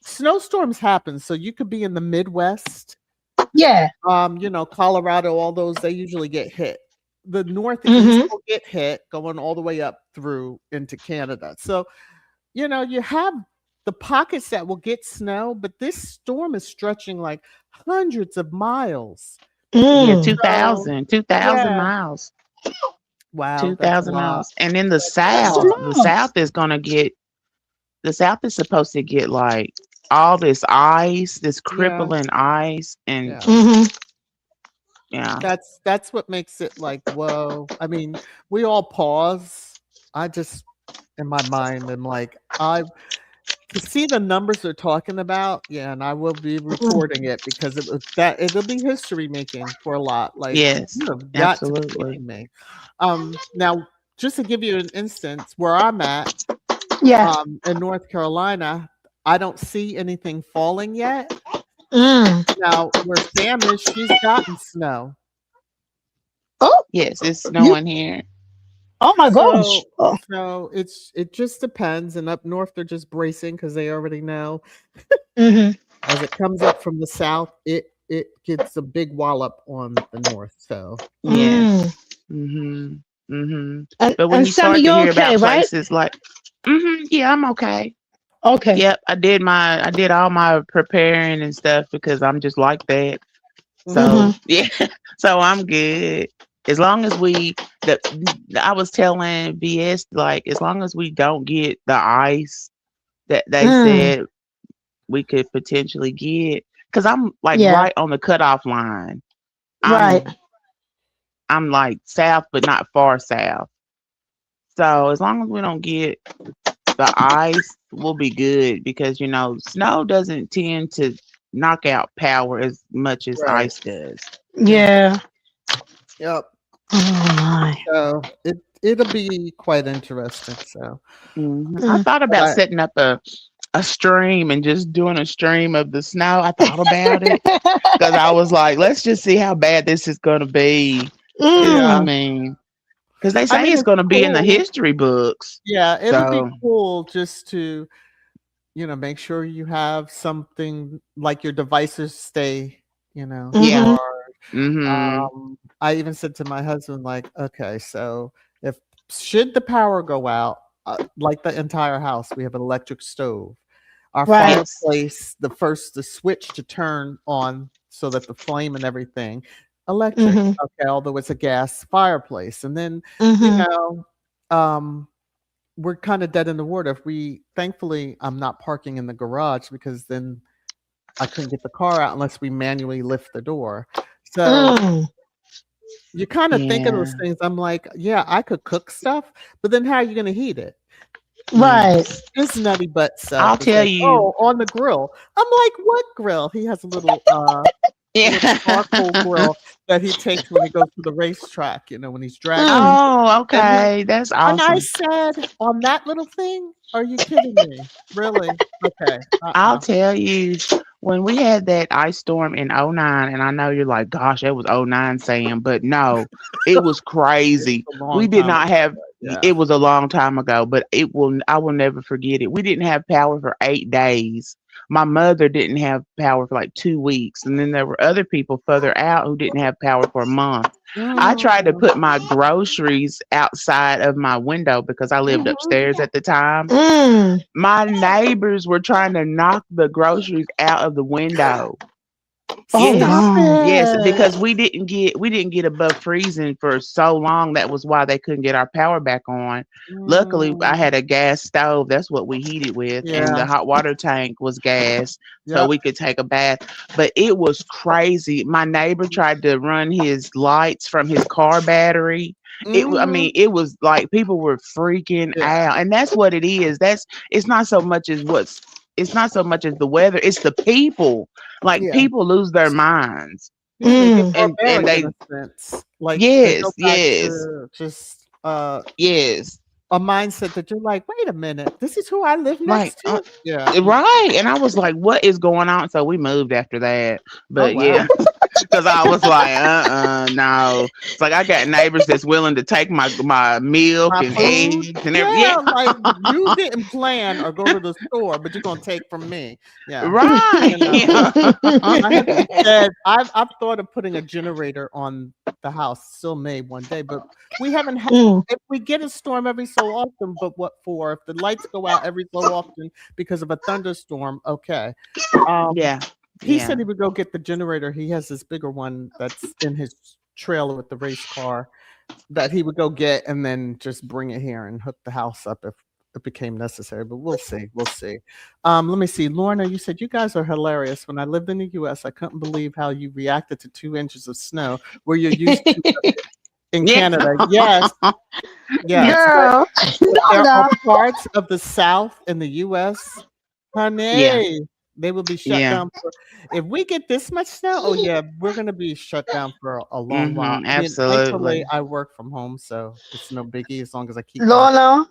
Speaker 1: snowstorms happen. So you could be in the Midwest,
Speaker 3: Yeah.
Speaker 1: Colorado, all those, they usually get hit. The Northeast
Speaker 3: Hmm.
Speaker 1: will get hit going all the way up through into Canada. So, you have the pockets that will get snow, but this storm is stretching like hundreds of miles.
Speaker 2: Yeah,
Speaker 3: Mm.
Speaker 2: 2,000, 2,000
Speaker 1: Yeah.
Speaker 2: miles.
Speaker 1: Wow, that's a
Speaker 2: 2,000
Speaker 1: lot.
Speaker 2: miles. And in the
Speaker 3: That's a
Speaker 2: South, the
Speaker 3: lot.
Speaker 2: South is going to get, the South is supposed to get like all this ice, this
Speaker 1: Yeah,
Speaker 2: crippling ice. And
Speaker 1: yeah.
Speaker 3: Hmm.
Speaker 2: yeah,
Speaker 1: That's what makes it like, whoa. I mean, we all pause. I just in my mind am like, I to see the numbers they're talking about, yeah, and I will be reporting it because it'll be history making for a lot. Like,
Speaker 2: yes,
Speaker 1: you have got to be
Speaker 2: absolutely.
Speaker 1: kidding me. Now, just to give you an instance where I'm at,
Speaker 3: Yeah.
Speaker 1: In North Carolina, I don't see anything falling yet.
Speaker 3: Mm.
Speaker 1: Now, where Sam is, she's gotten snow.
Speaker 3: Oh,
Speaker 2: Yes, it's
Speaker 3: you.
Speaker 2: snowing here.
Speaker 3: Oh my gosh.
Speaker 1: So
Speaker 3: Oh.
Speaker 1: it just depends, and up north, they're just bracing because they already know
Speaker 3: Mhm.
Speaker 1: as it comes up from the south, it gets a big wallop on the north, so
Speaker 2: Yes.
Speaker 3: Mm.
Speaker 2: Mhm. Mhm.
Speaker 3: And
Speaker 2: But when
Speaker 3: and
Speaker 2: you
Speaker 3: Sammy,
Speaker 2: start to
Speaker 3: you're
Speaker 2: hear
Speaker 3: okay,
Speaker 2: about
Speaker 3: right?
Speaker 2: places like, yeah, I'm okay.
Speaker 3: Okay.
Speaker 2: Yep, I did all my preparing and stuff because I'm just like that.
Speaker 1: mhm.
Speaker 2: So
Speaker 3: Mhm.
Speaker 2: yeah, so I'm good. As long as the I was telling BS, like, as long as we don't get the ice that they
Speaker 3: Mm.
Speaker 2: said we could potentially get, because I'm like
Speaker 3: Yeah.
Speaker 2: right on the cutoff line.
Speaker 3: Right.
Speaker 2: I'm like south, but not far south. So as long as we don't get the ice, we'll be good because snow doesn't tend to knock out power as much as
Speaker 1: Right.
Speaker 2: ice does.
Speaker 1: Mhm.
Speaker 3: Yeah.
Speaker 1: Yep.
Speaker 3: Oh my.
Speaker 1: So it'll be quite interesting. So,
Speaker 2: I
Speaker 3: Mm.
Speaker 2: thought
Speaker 1: but
Speaker 2: about setting up a stream and just doing a stream of the snow. I thought about it because I was like, let's just see how bad this is going to be. I
Speaker 1: yeah,
Speaker 3: Mm.
Speaker 2: mean, because they
Speaker 1: I
Speaker 2: say
Speaker 1: mean
Speaker 2: it's
Speaker 1: it's
Speaker 2: going to be in the
Speaker 1: cool.
Speaker 2: history books.
Speaker 1: Yeah, it'll be
Speaker 2: So,
Speaker 1: cool just to make sure you have something like your devices stay
Speaker 2: yeah.
Speaker 3: Mhm.
Speaker 1: charged.
Speaker 2: Mm-hmm.
Speaker 1: I even said to my husband, like, okay, so if should the power go out, like the entire house, we have an electric stove. Our
Speaker 3: Right.
Speaker 2: Yes.
Speaker 1: fireplace, the switch to turn on so that the flame and everything, electric.
Speaker 3: Mhm.
Speaker 1: Okay, although it's a gas fireplace. And then, you
Speaker 3: Mhm.
Speaker 1: know, um, we're kind of dead in the water. If thankfully, I'm not parking in the garage because then I couldn't get the car out unless we manually lift the door. So
Speaker 3: Mm.
Speaker 1: you kind of think of those
Speaker 2: Yeah.
Speaker 1: things. I'm like, yeah, I could cook stuff, but then how are you going to heat it?
Speaker 2: Yeah.
Speaker 3: Right.
Speaker 1: His nutty butt self
Speaker 2: I'll
Speaker 1: is
Speaker 2: tell
Speaker 1: like,
Speaker 2: you.
Speaker 1: oh, on the grill. I'm like, what grill? He has a little charcoal
Speaker 2: Yeah.
Speaker 1: grill that he takes when he goes to the racetrack. When he's dragging.
Speaker 3: Mm.
Speaker 2: Oh,
Speaker 1: And he
Speaker 2: okay. That's
Speaker 1: and I
Speaker 2: awesome.
Speaker 1: said, on that little thing? Are you kidding me? Really? Okay.
Speaker 2: I'll
Speaker 1: Uh-uh.
Speaker 2: tell you, when we had that ice storm in '09, and I know you're like, gosh, that was '09, Sam, but no, it was
Speaker 1: It's
Speaker 2: crazy.
Speaker 1: a
Speaker 2: We
Speaker 1: long
Speaker 2: did
Speaker 1: time
Speaker 2: not
Speaker 1: ago,
Speaker 2: have,
Speaker 1: but yeah.
Speaker 2: it was a long time ago, but I will never forget it. We didn't have power for 8 days. My mother didn't have power for like 2 weeks, and then there were other people further out who didn't have power for a month. I tried to
Speaker 1: Mm.
Speaker 2: put my groceries outside of my window because I lived
Speaker 1: Mhm.
Speaker 2: upstairs at the time.
Speaker 3: Mm.
Speaker 2: My neighbors were trying to knock the groceries out of the window.
Speaker 3: Oh
Speaker 1: Stop
Speaker 2: Yes.
Speaker 3: my.
Speaker 2: Yes,
Speaker 1: it.
Speaker 2: because we didn't get above freezing for so long. That was why they couldn't get our power back on. Luckily, I
Speaker 1: Mm.
Speaker 2: had a gas stove. That's what we heated with, and the
Speaker 1: Yeah.
Speaker 2: hot water tank was gas, so
Speaker 1: Yep.
Speaker 2: we could take a bath. But it was crazy. My neighbor tried to run his lights from his car battery. I mean,
Speaker 1: Mhm.
Speaker 2: it was like people were freaking
Speaker 1: Yeah.
Speaker 2: out, and that's what it is. It's not so much as it's not so much as the weather. It's the people, like,
Speaker 1: Yeah.
Speaker 2: people lose their minds,
Speaker 1: Yeah, they get
Speaker 3: Mm.
Speaker 2: and
Speaker 1: barbaric in
Speaker 2: they
Speaker 1: a sense. Like, they go
Speaker 2: yes,
Speaker 1: back
Speaker 2: yes,
Speaker 1: to just,
Speaker 2: yes,
Speaker 1: a mindset that you're like, "Wait a minute, this is who I live
Speaker 2: like
Speaker 1: next to?" Yeah.
Speaker 2: right. And I was like, what is going on? So we moved after that.
Speaker 1: Oh,
Speaker 2: But
Speaker 1: wow.
Speaker 2: yeah, because I was like, no. It's like I got neighbors that's willing to take my milk
Speaker 1: My
Speaker 2: and
Speaker 1: food?
Speaker 2: eggs and everything.
Speaker 1: Yeah,
Speaker 2: Yeah,
Speaker 1: like, you didn't plan or go to the store, but you're gonna take from me. Yeah.
Speaker 2: right.
Speaker 1: You know?
Speaker 2: Yeah.
Speaker 1: My husband said, I've thought of putting a generator on the house, still may one day, but we haven't had
Speaker 3: Mm.
Speaker 1: if we get a storm every so often, but what for? If the lights go out every so often because of a thunderstorm, okay. Um,
Speaker 2: Yeah.
Speaker 1: he
Speaker 2: Yeah.
Speaker 1: said he would go get the generator. He has this bigger one that's in his trailer with the race car that he would go get and then just bring it here and hook the house up if it became necessary. But we'll see. We'll see. Let me see. Lorna, you said you guys are hilarious. When I lived in the US, I couldn't believe how you reacted to 2 inches of snow where you're used to in
Speaker 2: Yeah.
Speaker 1: Canada. Yes, yes. But
Speaker 3: Girl. No,
Speaker 1: there are
Speaker 3: no.
Speaker 1: parts of the South in the US,
Speaker 2: Yeah.
Speaker 1: honey, they will be shut
Speaker 2: Yeah.
Speaker 1: down for if we get this much snow, oh yeah, we're gonna be shut down for a long while. I mean, thankfully
Speaker 2: Absolutely.
Speaker 1: I work from home, so it's no biggie as long as I keep my
Speaker 3: Lorna,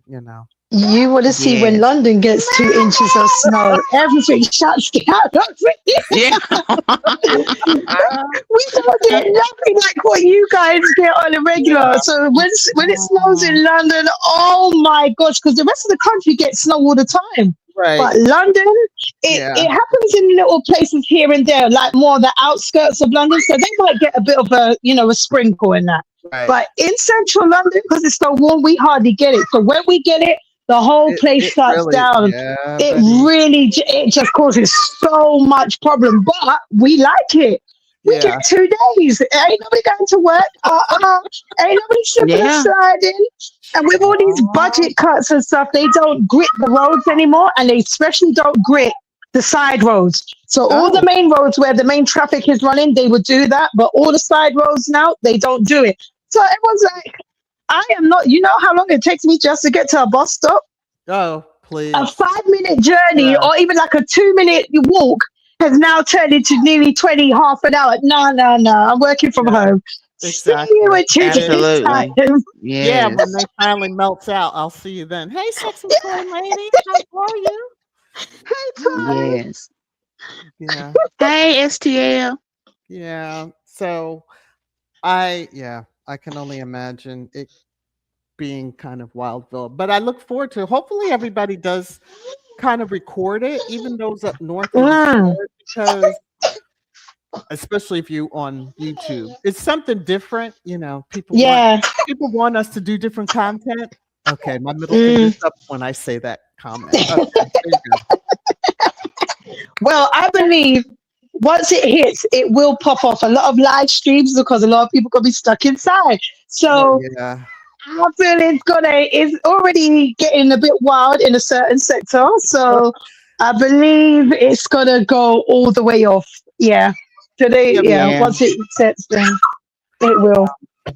Speaker 1: you know.
Speaker 3: You want to see when
Speaker 2: Yes.
Speaker 3: London gets 2 inches of snow, everything shuts down over here.
Speaker 2: Yeah.
Speaker 3: We don't get nothing like what you guys get on a regular.
Speaker 1: Yeah.
Speaker 3: So when it snows
Speaker 1: Mm,
Speaker 3: in London, oh my gosh, because the rest of the country gets snow all the time.
Speaker 1: right.
Speaker 3: But London,
Speaker 1: Yeah.
Speaker 3: it happens in little places here and there, like more the outskirts of London. So they might get a bit of a sprinkle in that.
Speaker 1: Right.
Speaker 3: But in central London, because it's so warm, we hardly get it. So when we get it, the whole place
Speaker 1: It
Speaker 3: shuts
Speaker 1: really,
Speaker 3: down.
Speaker 1: yeah,
Speaker 3: It
Speaker 1: buddy.
Speaker 3: really, it just causes so much problem. But we like it. We get
Speaker 1: Yeah.
Speaker 3: 2 days. Ain't nobody going to work. Ain't nobody slipping and
Speaker 2: Yeah.
Speaker 3: sliding. And with all these
Speaker 1: Oh,
Speaker 3: budget cuts and stuff, they don't grit the roads anymore, and they especially don't grit the side roads. So all the
Speaker 1: oh,
Speaker 3: main roads where the main traffic is running, they would do that, but all the side roads now, they don't do it. So everyone's like, I am not. You know how long it takes me just to get to a bus stop?
Speaker 1: oh,
Speaker 3: A
Speaker 1: please.
Speaker 3: 5 minute journey,
Speaker 1: Yeah.
Speaker 3: or even like a 2 minute walk, has now turned into nearly 20, half an hour. No, no, no. I'm working from
Speaker 1: Yeah.
Speaker 3: home. See you
Speaker 1: Exactly.
Speaker 3: in 2 days' time.
Speaker 2: Absolutely.
Speaker 1: Yeah. When they
Speaker 2: Yes.
Speaker 1: finally melts out, I'll see you then. Hey, sexy toy lady, how are you?
Speaker 3: Hey,
Speaker 1: Mm,
Speaker 3: Ty.
Speaker 2: Yes.
Speaker 1: yeah.
Speaker 2: Hey, STL.
Speaker 1: Yeah. So yeah, I can only imagine it being kind of Wildville. But I look forward to, hopefully everybody does kind of record it, even those up north and
Speaker 3: Mm,
Speaker 1: record, because especially if you on YouTube, it's something different.
Speaker 3: yeah.
Speaker 1: People want us to do different content. Okay, my middle
Speaker 3: Mm.
Speaker 1: finger's up when I say that comment. Okay, there you go.
Speaker 3: Well, I believe once it hits, it will pop off a lot of live streams because a lot of people could be stuck inside.
Speaker 1: Well,
Speaker 3: So
Speaker 1: yeah.
Speaker 3: I feel it's already getting a bit wild in a certain sector. So I believe it's gonna go all the way off. Yeah. Today,
Speaker 1: Yeah,
Speaker 3: yeah,
Speaker 2: Yeah.
Speaker 3: once it sets, then it will.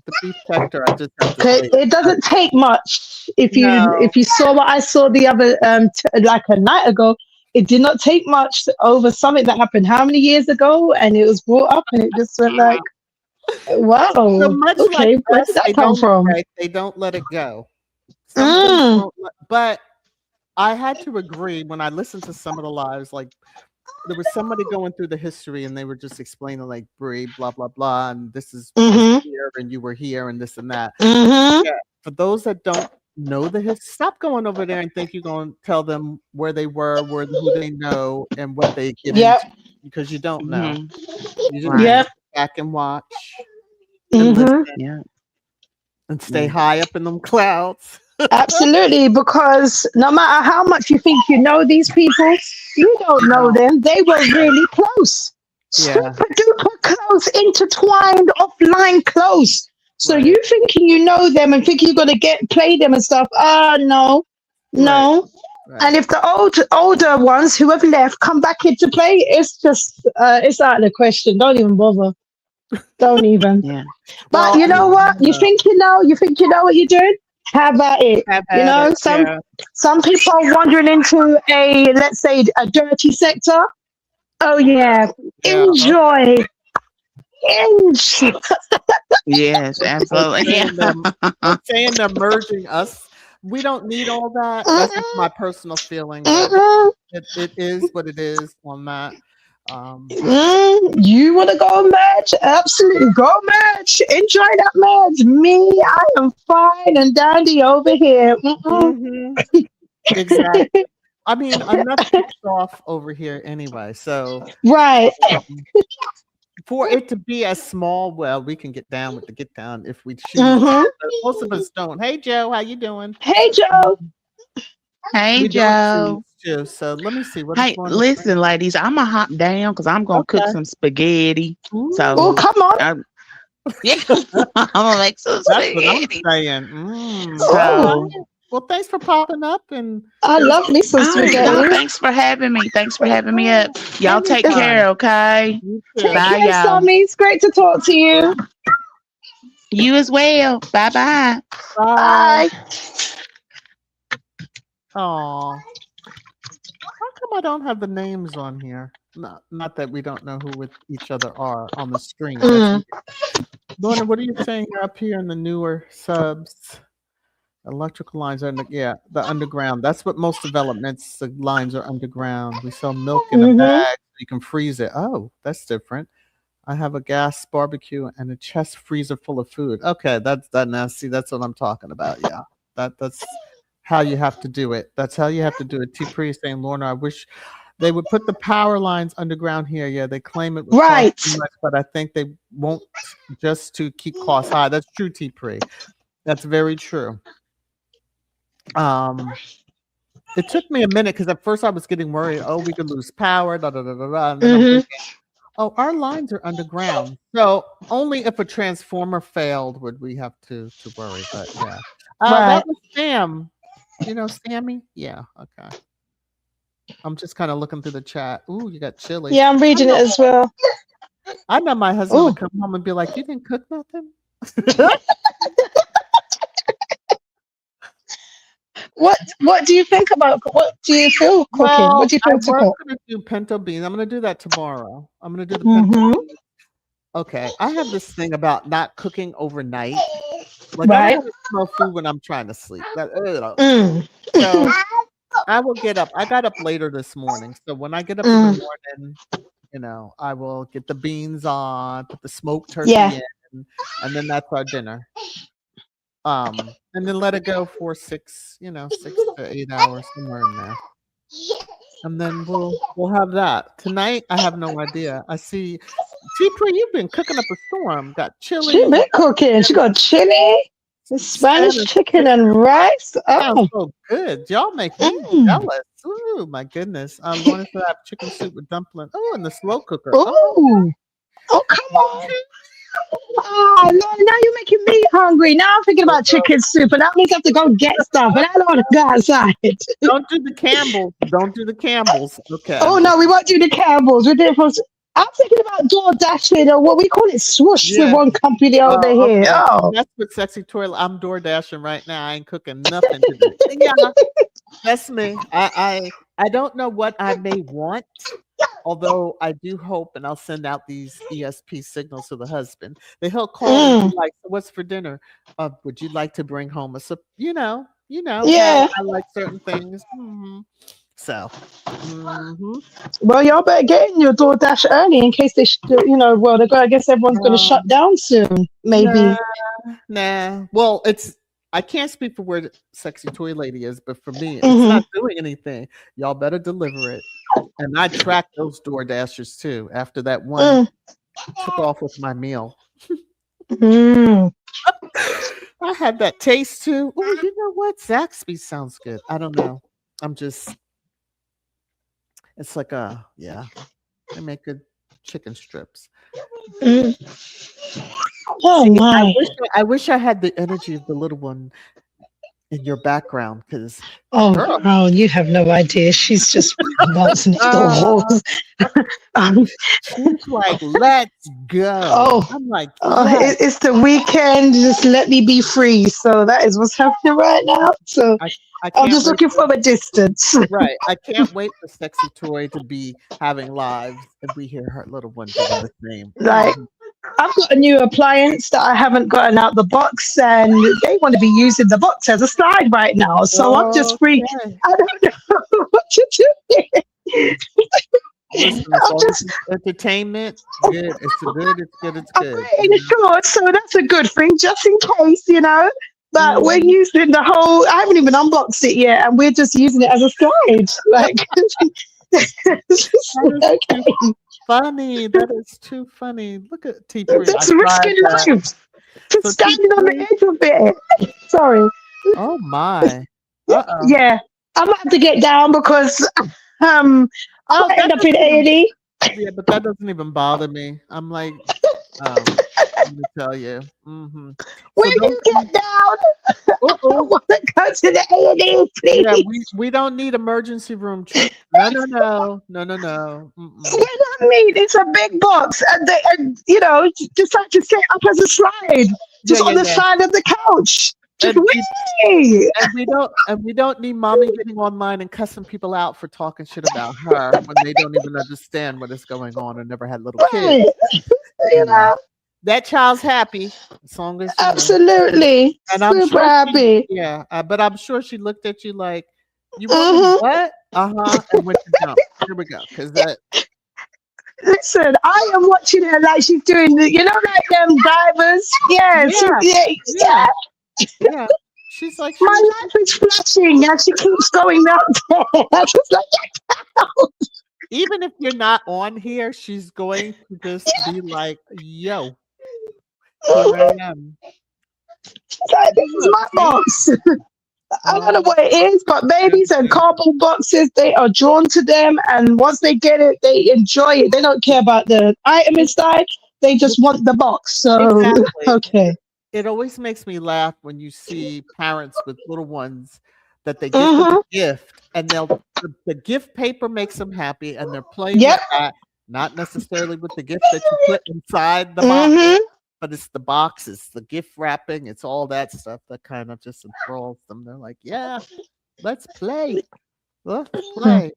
Speaker 1: the beef sector, I just have to
Speaker 3: 'Cause
Speaker 1: say,
Speaker 3: it doesn't take much.
Speaker 1: no,
Speaker 3: If you saw what I saw the other like a night ago, it did not take much over something that happened how many years ago, and it was brought up, and it just went like,
Speaker 1: so
Speaker 3: wow,
Speaker 1: much like
Speaker 3: okay, where did
Speaker 1: us,
Speaker 3: that come from?
Speaker 1: they don't let it go. Some things
Speaker 3: Mm,
Speaker 1: won't let, but I had to agree when I listened to some of the lives, like there was somebody going through the history and they were just explaining like Brie, blah blah blah, and this was
Speaker 3: mm-hmm,
Speaker 1: here and you were here and this and that.
Speaker 3: mm-hmm.
Speaker 1: Yeah, for those that don't know the history, stop going over there and think you're going to tell them where they were, who they know, and what they get
Speaker 3: Yep,
Speaker 1: into, because you don't know.
Speaker 2: Hmm.
Speaker 1: You just need to
Speaker 2: Right.
Speaker 3: yep,
Speaker 1: sit back and watch and listen
Speaker 3: mm-hmm.
Speaker 2: Yeah.
Speaker 1: and stay
Speaker 2: Yeah.
Speaker 1: high up in them clouds.
Speaker 3: Absolutely, because no matter how much you think you know these people, you don't know
Speaker 1: No.
Speaker 3: them. They were really close,
Speaker 1: Yeah,
Speaker 3: super duper close, intertwined, offline close. So
Speaker 1: right,
Speaker 3: you thinking you know them and thinking you're gonna get play them and stuff? No,
Speaker 1: right,
Speaker 3: no. And
Speaker 1: right.
Speaker 3: if the older ones who have left come back into play, it's just it's out of the question. Don't even bother. Don't even.
Speaker 2: Yeah.
Speaker 3: But
Speaker 1: Well,
Speaker 3: you know what? You
Speaker 1: yeah,
Speaker 3: think you know? You think you know what you're doing? Have at it.
Speaker 1: have
Speaker 3: You
Speaker 1: at
Speaker 3: know,
Speaker 1: it. Yeah,
Speaker 3: some people are wandering into a, let's say, a dirty sector. Oh yeah,
Speaker 1: yeah.
Speaker 3: enjoy, enjoy.
Speaker 2: Yes.
Speaker 1: But
Speaker 2: Absolutely. Yeah.
Speaker 1: saying they're merging us, we don't need all that. That's just
Speaker 3: Mm-mm,
Speaker 1: my personal feeling, but
Speaker 3: mm-mm.
Speaker 1: it is what it is on that. Um,
Speaker 3: You want to go merge? Absolutely, go merge. Enjoy that merge. Me, I am fine and dandy over here. Mm-mm.
Speaker 1: mhm, exactly. I mean, enough kicks off over here anyway. So
Speaker 3: Right.
Speaker 1: um, for it to be as small, well, we can get down with the get down if we choose to.
Speaker 3: Mm-hmm.
Speaker 1: But most of us don't. Hey, Joe, how you doing?
Speaker 3: Hey, Joe.
Speaker 2: Hey,
Speaker 1: We don't choose
Speaker 2: Joe.
Speaker 1: to. So let me see what is
Speaker 2: Hey,
Speaker 1: going on.
Speaker 2: listen, ladies. I'm gonna hop down because I'm gonna cook
Speaker 1: Okay.
Speaker 2: some spaghetti. So,
Speaker 3: Oh,
Speaker 1: Ooh,
Speaker 3: come on.
Speaker 2: I, yeah, I'm gonna make some
Speaker 1: that's what I'm
Speaker 2: spaghetti.
Speaker 1: saying. All
Speaker 3: Oh,
Speaker 1: right. Well, thanks for popping up and
Speaker 3: I love me some
Speaker 2: All right, no,
Speaker 3: spaghetti.
Speaker 2: thanks for having me. Thanks for having me up.
Speaker 1: oh,
Speaker 2: Y'all take
Speaker 3: It's,
Speaker 2: care,
Speaker 1: anytime.
Speaker 2: okay?
Speaker 1: You
Speaker 3: take
Speaker 1: too.
Speaker 2: Bye,
Speaker 3: care,
Speaker 2: y'all.
Speaker 3: Sammy. It's great to talk to you.
Speaker 2: You as well. Bye bye.
Speaker 1: Bye.
Speaker 3: Bye.
Speaker 1: Oh, how come I don't have the names on here? Not that we don't know who with each other are on the screen. That's
Speaker 3: Mm.
Speaker 1: weird. Lorna, what are you saying? You're up here in the newer subs. Electrical lines are the underground. That's what most developments, the lines are underground. We sell milk in a
Speaker 3: Mm-hmm.
Speaker 1: bag. You can freeze it. Oh, that's different. I have a gas barbecue and a chest freezer full of food. Okay, that's that now. See, that's what I'm talking about. Yeah. That's how you have to do it. That's how you have to do it. T Pre is saying, Lorna, I wish they would put the power lines underground here. Yeah, they claim it would cost
Speaker 3: Right.
Speaker 1: too much, but I think they won't, just to keep costs high. That's true, T Pre. That's very true. Um, it took me a minute because at first I was getting worried. Oh, we could lose power, da da da da da. And then I'm
Speaker 3: Mm-hmm.
Speaker 1: thinking, oh, our lines are underground, so only if a transformer failed would we have to worry. But yeah, that
Speaker 3: Right.
Speaker 1: was Sam. You know Sammy? Yeah. Okay. I'm just kind of looking through the chat. Ooh, you got chili.
Speaker 3: Yeah, I'm
Speaker 1: I
Speaker 3: reading it
Speaker 1: know.
Speaker 3: as well.
Speaker 1: I know my husband would
Speaker 3: Oh,
Speaker 1: come home and be like, "You didn't cook nothing."
Speaker 3: what do you think about? What do you feel cooking? What
Speaker 1: Well,
Speaker 3: do you
Speaker 1: I
Speaker 3: feel to
Speaker 1: was
Speaker 3: cook?
Speaker 1: gonna do pinto beans. I'm gonna do that tomorrow. I'm gonna do the pinto
Speaker 3: Mm-hmm.
Speaker 1: beans. Okay, I have this thing about not cooking overnight. Like, I don't
Speaker 3: Right.
Speaker 1: wanna smell food when I'm trying to sleep. That ugh.
Speaker 3: Mm.
Speaker 1: So, I will get up. I got up later this morning, so when I get up in the
Speaker 3: Mm.
Speaker 1: morning, I will get the beans on, put the smoked
Speaker 3: Yeah.
Speaker 1: turkey in, and then that's our dinner. And then let it go for 6 to 8 hours, somewhere in there. And then we'll have that. Tonight, I have no idea. I see T-Pre, you've been cooking up a storm. Got
Speaker 3: She
Speaker 1: chili,
Speaker 3: been cooking. She got chili, the Spanish
Speaker 1: Spanish
Speaker 3: chicken,
Speaker 1: chicken.
Speaker 3: and rice.
Speaker 1: Sounds
Speaker 3: Oh.
Speaker 1: so good. Y'all make me
Speaker 3: Mm.
Speaker 1: jealous. Ooh, my goodness. Lorna said I have chicken soup with dumpling. Oh, in the slow cooker. Oh,
Speaker 3: Ooh. Oh, come on.
Speaker 1: okay.
Speaker 3: Oh, Lord, now you're making me hungry. Now I'm thinking
Speaker 1: Oh,
Speaker 3: about chicken soup, and that means I have to go get stuff, and I don't want to go outside.
Speaker 1: don't do the Campbells. Don't do the Campbells. Okay.
Speaker 3: Oh no, we won't do the Campbells. We're doing from. I'm thinking about door dashing or what we call it swoosh with
Speaker 1: Yeah.
Speaker 3: one company over
Speaker 1: Oh,
Speaker 3: here.
Speaker 1: okay.
Speaker 3: Oh.
Speaker 1: That's what sexy toilet. I'm door dashing right now. I ain't cooking nothing today. Yeah, that's me. I don't know what I may want. Although I do hope, and I'll send out these ESP signals to the husband, that he'll call and be
Speaker 3: Mm.
Speaker 1: like, "So what's for dinner? Would you like to bring home a how
Speaker 3: Yeah.
Speaker 1: I like certain things." So, mhm.
Speaker 3: Well, y'all better get in your DoorDash early in case they, well, I guess everyone's going to shut
Speaker 1: Um,
Speaker 3: down soon.
Speaker 1: nah,
Speaker 3: Maybe.
Speaker 1: nah. Well, I can't speak for where the sexy toy lady is, but for me, it's
Speaker 3: Hmm.
Speaker 1: not doing anything. Y'all better deliver it. And I track those door dashers too. After that one
Speaker 3: Mm.
Speaker 1: took off with my meal.
Speaker 3: Mm.
Speaker 1: I had that taste too. Oh, you know what? Zaxby sounds good. I don't know. I'm just it's like they make good chicken strips.
Speaker 3: Mm. Oh
Speaker 1: See,
Speaker 3: my.
Speaker 1: I wish I had the energy of the little one in your background because
Speaker 3: Oh,
Speaker 1: girl.
Speaker 3: girl, you have no idea. She's just bouncing off the
Speaker 1: uh,
Speaker 3: walls. um,
Speaker 1: she's like, let's go.
Speaker 3: oh,
Speaker 1: I'm like, yes.
Speaker 3: it's the weekend. Just let me be free. So that is what's happening right now. So
Speaker 1: I I
Speaker 3: I'm
Speaker 1: can't
Speaker 3: just
Speaker 1: wait
Speaker 3: looking
Speaker 1: for
Speaker 3: from a distance.
Speaker 1: right. I can't wait for Sexy Toy to be having lives and we hear her little one doing the same.
Speaker 3: Like, I've got a new appliance that I haven't gotten out the box, and they want to be using the box as a slide right now. So I'm just free.
Speaker 1: Okay.
Speaker 3: I don't know what to do.
Speaker 1: Listen, as
Speaker 3: I'm
Speaker 1: long as
Speaker 3: just
Speaker 1: it's entertainment, good. It's good. It's good. It's
Speaker 3: I'm
Speaker 1: good.
Speaker 3: waiting short, so that's a good thing, just in case. But we're
Speaker 1: Mhm.
Speaker 3: using the whole. I haven't even unboxed it yet, and we're just using it as a slide. Like, it's just
Speaker 1: That is too
Speaker 3: okay.
Speaker 1: funny. That is too funny. Look at T3. I
Speaker 3: Just
Speaker 1: tried
Speaker 3: risking
Speaker 1: that.
Speaker 3: life, just
Speaker 1: So
Speaker 3: standing on the
Speaker 1: T3.
Speaker 3: edge of it. Sorry.
Speaker 1: Oh my. Uh-oh.
Speaker 3: Yeah, I might have to get down because I
Speaker 1: Oh,
Speaker 3: might end
Speaker 1: that
Speaker 3: up in
Speaker 1: doesn't even
Speaker 3: A&E.
Speaker 1: yeah, but that doesn't even bother me. I'm like, let me tell you.
Speaker 3: When
Speaker 1: So those
Speaker 3: you get down, I
Speaker 1: uh-oh.
Speaker 3: want to go to the A&E,
Speaker 1: Yeah,
Speaker 3: please.
Speaker 1: we don't need emergency room trip. No, no, no. No, no, no.
Speaker 3: What
Speaker 1: Mm-mm.
Speaker 3: I mean, it's a big box, and just like to set up as a slide,
Speaker 1: Yeah,
Speaker 3: just on
Speaker 1: yeah,
Speaker 3: the
Speaker 1: yeah.
Speaker 3: side of the couch. Just
Speaker 1: And we
Speaker 3: wee.
Speaker 1: and we don't need mommy getting online and cussing people out for talking shit about her when they don't even understand what is going on and never had little kids.
Speaker 3: Right.
Speaker 1: You
Speaker 3: You
Speaker 1: know.
Speaker 3: know.
Speaker 1: that child's happy as long as you know.
Speaker 3: Absolutely.
Speaker 1: And I'm
Speaker 3: Super
Speaker 1: sure she,
Speaker 3: happy.
Speaker 1: yeah, but I'm sure she looked at you like, "You want me
Speaker 3: Hmm.
Speaker 1: what?" And went to jump. Here we go, because that,
Speaker 3: Listen, I am watching her like she's doing the, like them divers. Yeah,
Speaker 1: yeah,
Speaker 3: yeah,
Speaker 1: yeah,
Speaker 3: yeah.
Speaker 1: yeah. She's like,
Speaker 3: My
Speaker 1: she,
Speaker 3: life is flashing and she keeps going up there. I was like,
Speaker 1: even if you're not on here, she's going to just be like, "Yo, here I am."
Speaker 3: this is
Speaker 1: Look,
Speaker 3: my
Speaker 1: see?
Speaker 3: box. I don't know
Speaker 1: Oh,
Speaker 3: what it is, but babies and
Speaker 1: goodness.
Speaker 3: cardboard boxes, they are drawn to them. And once they get it, they enjoy it. They don't care about the item inside. They just want the box. So,
Speaker 1: Exactly.
Speaker 3: okay.
Speaker 1: It always makes me laugh when you see parents with little ones that they get them a
Speaker 3: Mm-hmm.
Speaker 1: gift and the gift paper makes them happy and they're playing with
Speaker 3: Yep.
Speaker 1: that, not necessarily with the gift that you put inside the box,
Speaker 3: Mm-hmm.
Speaker 1: but it's the box, it's the gift wrapping, it's all that stuff that kind of just enthralls them. They're like, "Yeah, let's play. Let's play."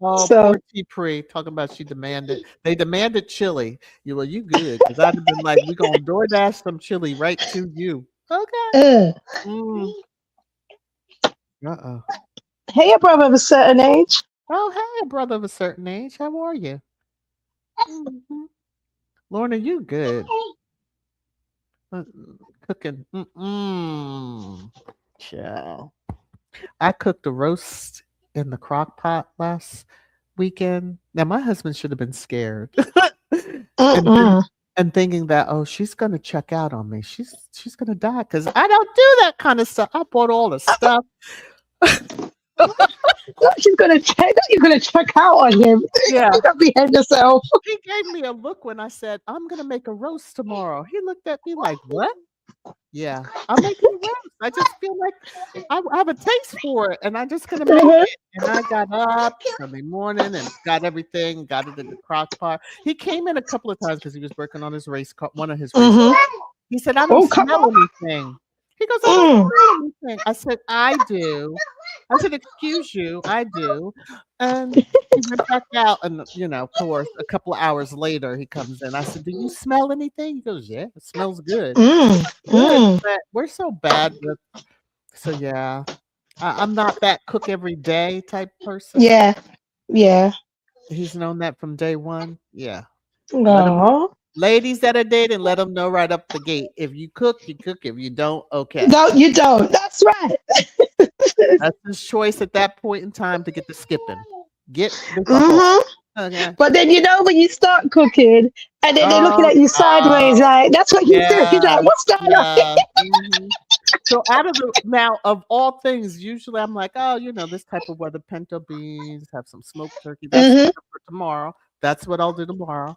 Speaker 1: Oh,
Speaker 3: So,
Speaker 1: poor T Pre talking about she demanded. They demanded chili. You good? Because I'd have been like, "We gonna DoorDash some chili right to you." Okay.
Speaker 3: uh,
Speaker 1: Mm. Uh-oh.
Speaker 3: hey, a brother of a certain age.
Speaker 1: Oh, hey, brother of a certain age. How are you? Mhm. Lorna, you good? Uh, Cooking. Mm-mm. Child. I cooked a roast in the crock pot last weekend. Now my husband should have been scared. and
Speaker 3: Mm-mm.
Speaker 1: and thinking that, oh, she's gonna check out on me. She's gonna die because I don't do that kind of stuff. I bought all the stuff.
Speaker 3: She's gonna check. You're gonna check out on him.
Speaker 1: Yeah.
Speaker 3: You gotta behave yourself.
Speaker 1: He gave me a look when I said, I'm gonna make a roast tomorrow. He looked at me like, what? Yeah, I'm making a roast. I just feel like I have a taste for it and I'm just gonna make
Speaker 3: Mhm.
Speaker 1: it. And I got up Sunday morning and got everything, got it in the crock pot. He came in a couple of times because he was working on his race car, one of his race
Speaker 3: Mhm.
Speaker 1: cars. He said, I don't
Speaker 3: Oh, come
Speaker 1: smell
Speaker 3: on.
Speaker 1: anything. He goes, I don't
Speaker 3: Mm.
Speaker 1: smell anything. I said, I do. I said, excuse you, I do. And he went back out and, of course, a couple of hours later he comes in. I said, do you smell anything? He goes, yeah, it smells good.
Speaker 3: Mm. Mm.
Speaker 1: We're so bad with, so yeah. I'm not that cook every day type person.
Speaker 3: Yeah. Yeah.
Speaker 1: He's known that from day one. Yeah. Let him
Speaker 3: No.
Speaker 1: ladies that are dating, let them know right up the gate. If you cook, you cook. If you don't, okay.
Speaker 3: No, you don't. That's right.
Speaker 1: That's his choice at that point in time to get the skipping. Get with the whole.
Speaker 3: Mhm.
Speaker 1: Okay.
Speaker 3: But then when you start cooking, and then they're looking
Speaker 1: Oh
Speaker 3: at you sideways,
Speaker 1: no.
Speaker 3: like that's what you do. He's like,
Speaker 1: Yes.
Speaker 3: "What's going on?"
Speaker 1: Yes. Mhm. So out of the now of all things, usually I'm like, oh, this type of weather, pinto beans, have some smoked turkey. That's
Speaker 3: Mhm.
Speaker 1: for tomorrow. That's what I'll do tomorrow.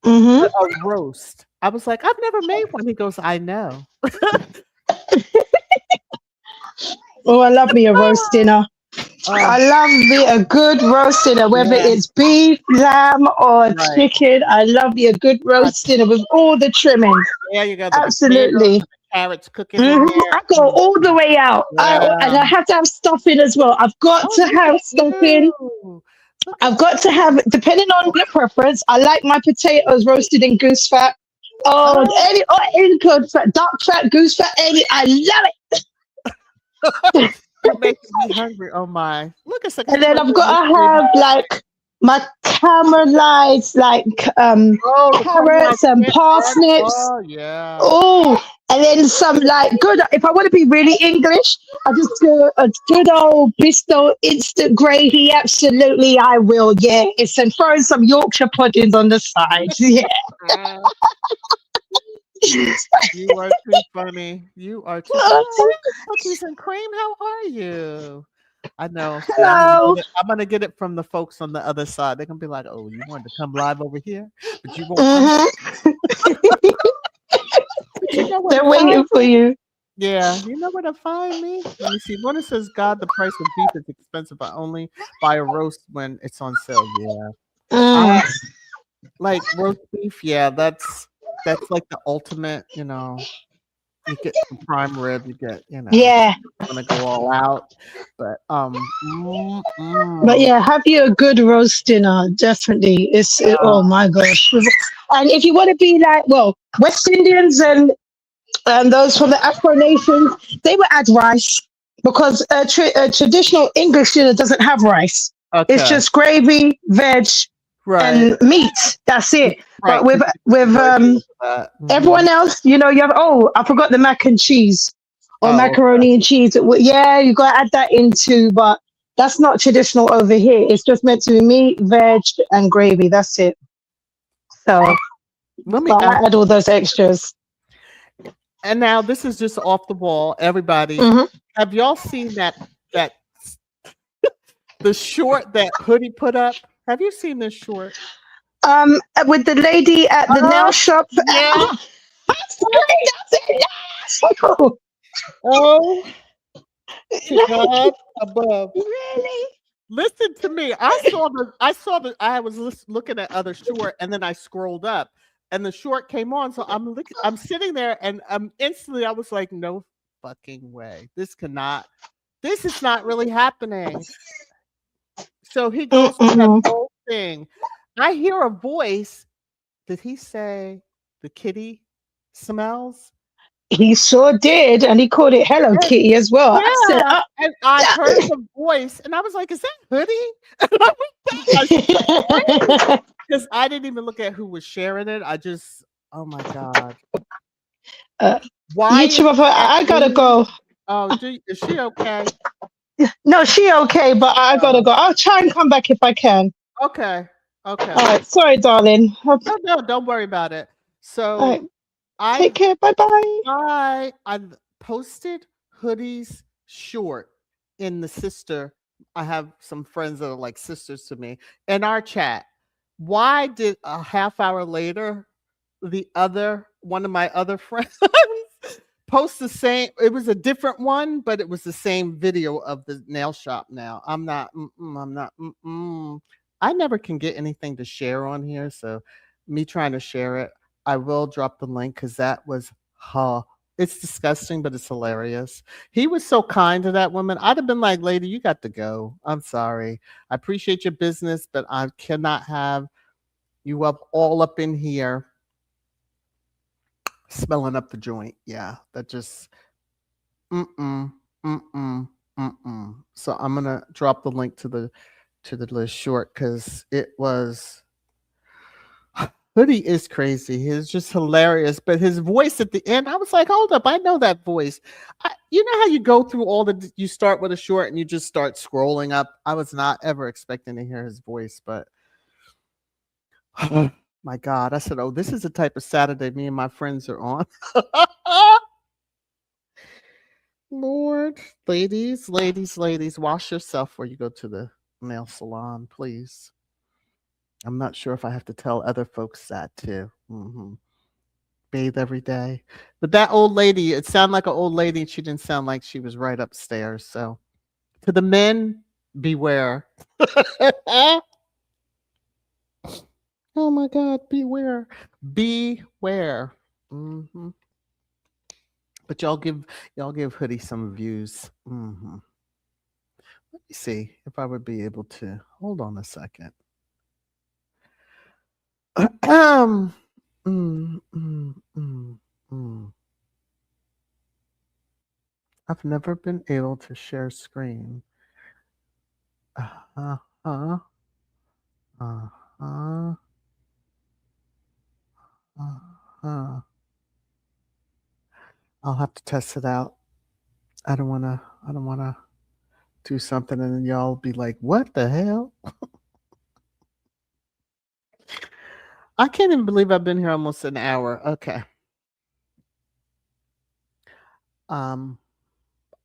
Speaker 3: Mhm.
Speaker 1: But a roast. I was like, I've never made one. He goes, I know.
Speaker 3: Oh, I love me a roast dinner.
Speaker 1: Oh,
Speaker 3: I love me a good roast dinner, whether
Speaker 1: yeah,
Speaker 3: it's beef, lamb, or
Speaker 1: right.
Speaker 3: chicken. I love me a good
Speaker 1: I,
Speaker 3: roast dinner with all the trimmings.
Speaker 1: yeah, you got the potatoes
Speaker 3: Absolutely.
Speaker 1: and the carrots cooking in
Speaker 3: Mhm.
Speaker 1: there.
Speaker 3: I go
Speaker 1: Mm,
Speaker 3: all the way out. And
Speaker 1: yeah.
Speaker 3: I have to have stuffing as well. I've got
Speaker 1: Oh,
Speaker 3: to
Speaker 1: look at
Speaker 3: have stuffing.
Speaker 1: you. Look at
Speaker 3: I've got to have, depending on your preference, I like my potatoes roasted in goose fat. Oh,
Speaker 1: oh.
Speaker 3: any good fat, dark fat, goose fat, I love it.
Speaker 1: You're making me hungry. Oh my. Look at because
Speaker 3: And
Speaker 1: you
Speaker 3: then
Speaker 1: were
Speaker 3: I've
Speaker 1: doing
Speaker 3: got to
Speaker 1: mystery
Speaker 3: have
Speaker 1: meat.
Speaker 3: like my caramelized
Speaker 1: Oh, the caramelized
Speaker 3: carrots and
Speaker 1: chicken.
Speaker 3: parsnips.
Speaker 1: Oh yeah.
Speaker 3: Oh, and then some like good. If I want to be really English, I just do a good old Bristol instant gravy. Absolutely, I will. Yes, and throw some Yorkshire puddings on the side. Yeah.
Speaker 1: Ah, you are too funny. You are too funny. Cookies and cream, how are you? I know. See,
Speaker 3: Hello.
Speaker 1: I'm gonna get it from the folks on the other side. They're gonna be like, "Oh, you wanted to come live over here, but you won't come."
Speaker 3: Hmm.
Speaker 1: But you know where to
Speaker 3: They're
Speaker 1: find
Speaker 3: waiting for
Speaker 1: me.
Speaker 3: you.
Speaker 1: Yeah, you know where to find me. Let me see. One that says, "God, the price of beef is expensive. I only buy a roast when it's on sale." Yeah, I
Speaker 3: Mm.
Speaker 1: like roast beef. Yeah, that's like the ultimate. You get some prime rib, you get,
Speaker 3: Yeah,
Speaker 1: gonna go all out. But
Speaker 3: but yeah, have you a good roast dinner? Definitely. Oh my gosh. And if you want to be like, well, West Indians and those from the Afro nations, they would add rice because a traditional English dinner doesn't have rice. It's
Speaker 1: okay,
Speaker 3: just gravy, veg,
Speaker 1: right,
Speaker 3: and meat. That's it. But
Speaker 1: right, because
Speaker 3: with
Speaker 1: that.
Speaker 3: everyone else, you have, I forgot the mac and cheese or
Speaker 1: Oh, okay.
Speaker 3: macaroni and cheese. Yeah, you got to add that into, but that's not traditional over here. It's just meant to be meat, veg, and gravy. That's it. So,
Speaker 1: Let me
Speaker 3: but
Speaker 1: ask.
Speaker 3: I add all those extras.
Speaker 1: And now this is just off the wall. Everybody,
Speaker 3: Hmm.
Speaker 1: have y'all seen that the short that Hoodie put up? Have you seen this short?
Speaker 3: With the lady at the nail
Speaker 1: Oh,
Speaker 3: shop.
Speaker 1: yeah.
Speaker 3: That's great. That's it. Yes.
Speaker 1: Oh, to God above.
Speaker 3: Really?
Speaker 1: Listen to me. I was looking at other short, and then I scrolled up, and the short came on. So I'm sitting there, and instantly I was like, no fucking way. This is not really happening. So he goes through that
Speaker 3: Mm-mm.
Speaker 1: whole thing. I hear a voice. Did he say the kitty smells?
Speaker 3: He sure did, and he called it Hello
Speaker 1: And
Speaker 3: Kitty as well. I said,
Speaker 1: yeah, and I heard the voice, and I was like, "Is that Hoodie?" And I went back. I said, "What?" Because I didn't even look at who was sharing it. I just, oh my god,
Speaker 3: uh,
Speaker 1: why is
Speaker 3: YouTube,
Speaker 1: that
Speaker 3: I gotta
Speaker 1: me?
Speaker 3: go.
Speaker 1: Oh, is she okay?
Speaker 3: No, she okay, but I gotta
Speaker 1: Oh,
Speaker 3: go. I'll try and come back if I can.
Speaker 1: okay,
Speaker 3: All
Speaker 1: okay.
Speaker 3: right, sorry, darling.
Speaker 1: No, no, don't worry about it.
Speaker 3: All
Speaker 1: So
Speaker 3: right,
Speaker 1: I
Speaker 3: take care. Bye bye.
Speaker 1: I posted Hoodie's short in the sister. I have some friends that are like sisters to me in our chat. Why did a half hour later the other one of my other friends post the same? It was a different one, but it was the same video of the nail shop. Now I'm not. I'm not. I never can get anything to share on here, so me trying to share it, I will drop the link because that was it's disgusting, but it's hilarious. He was so kind to that woman. I'd have been like, lady, you got to go. I'm sorry. I appreciate your business, but I cannot have you up all up in here smelling up the joint. Yeah, that just mm-mm, mm-mm, mm-mm. So I'm gonna drop the link to the list short because it was Hoodie is crazy. He's just hilarious. But his voice at the end, I was like, hold up, I know that voice. You know how you go through you start with a short and you just start scrolling up. I was not ever expecting to hear his voice, but my God, I said, oh, this is the type of Saturday me and my friends are on. Lord, ladies, wash yourself before you go to the nail salon, please. I'm not sure if I have to tell other folks that too. Bathe every day. But that old lady, it sounded like an old lady, and she didn't sound like she was right upstairs. So to the men, beware. Oh my God, beware. Beware. hmm But y'all give Hoodie some views. Let me see if I would be able to. Hold on a second. mm, mm, mm, mm. I've never been able to share screen. Uh huh. Uh huh. Uh huh. I'll have to test it out. I don't wanna. I don't wanna do something and then y'all be like, "What the hell?" I can't even believe I've been here almost an hour. Okay. Um,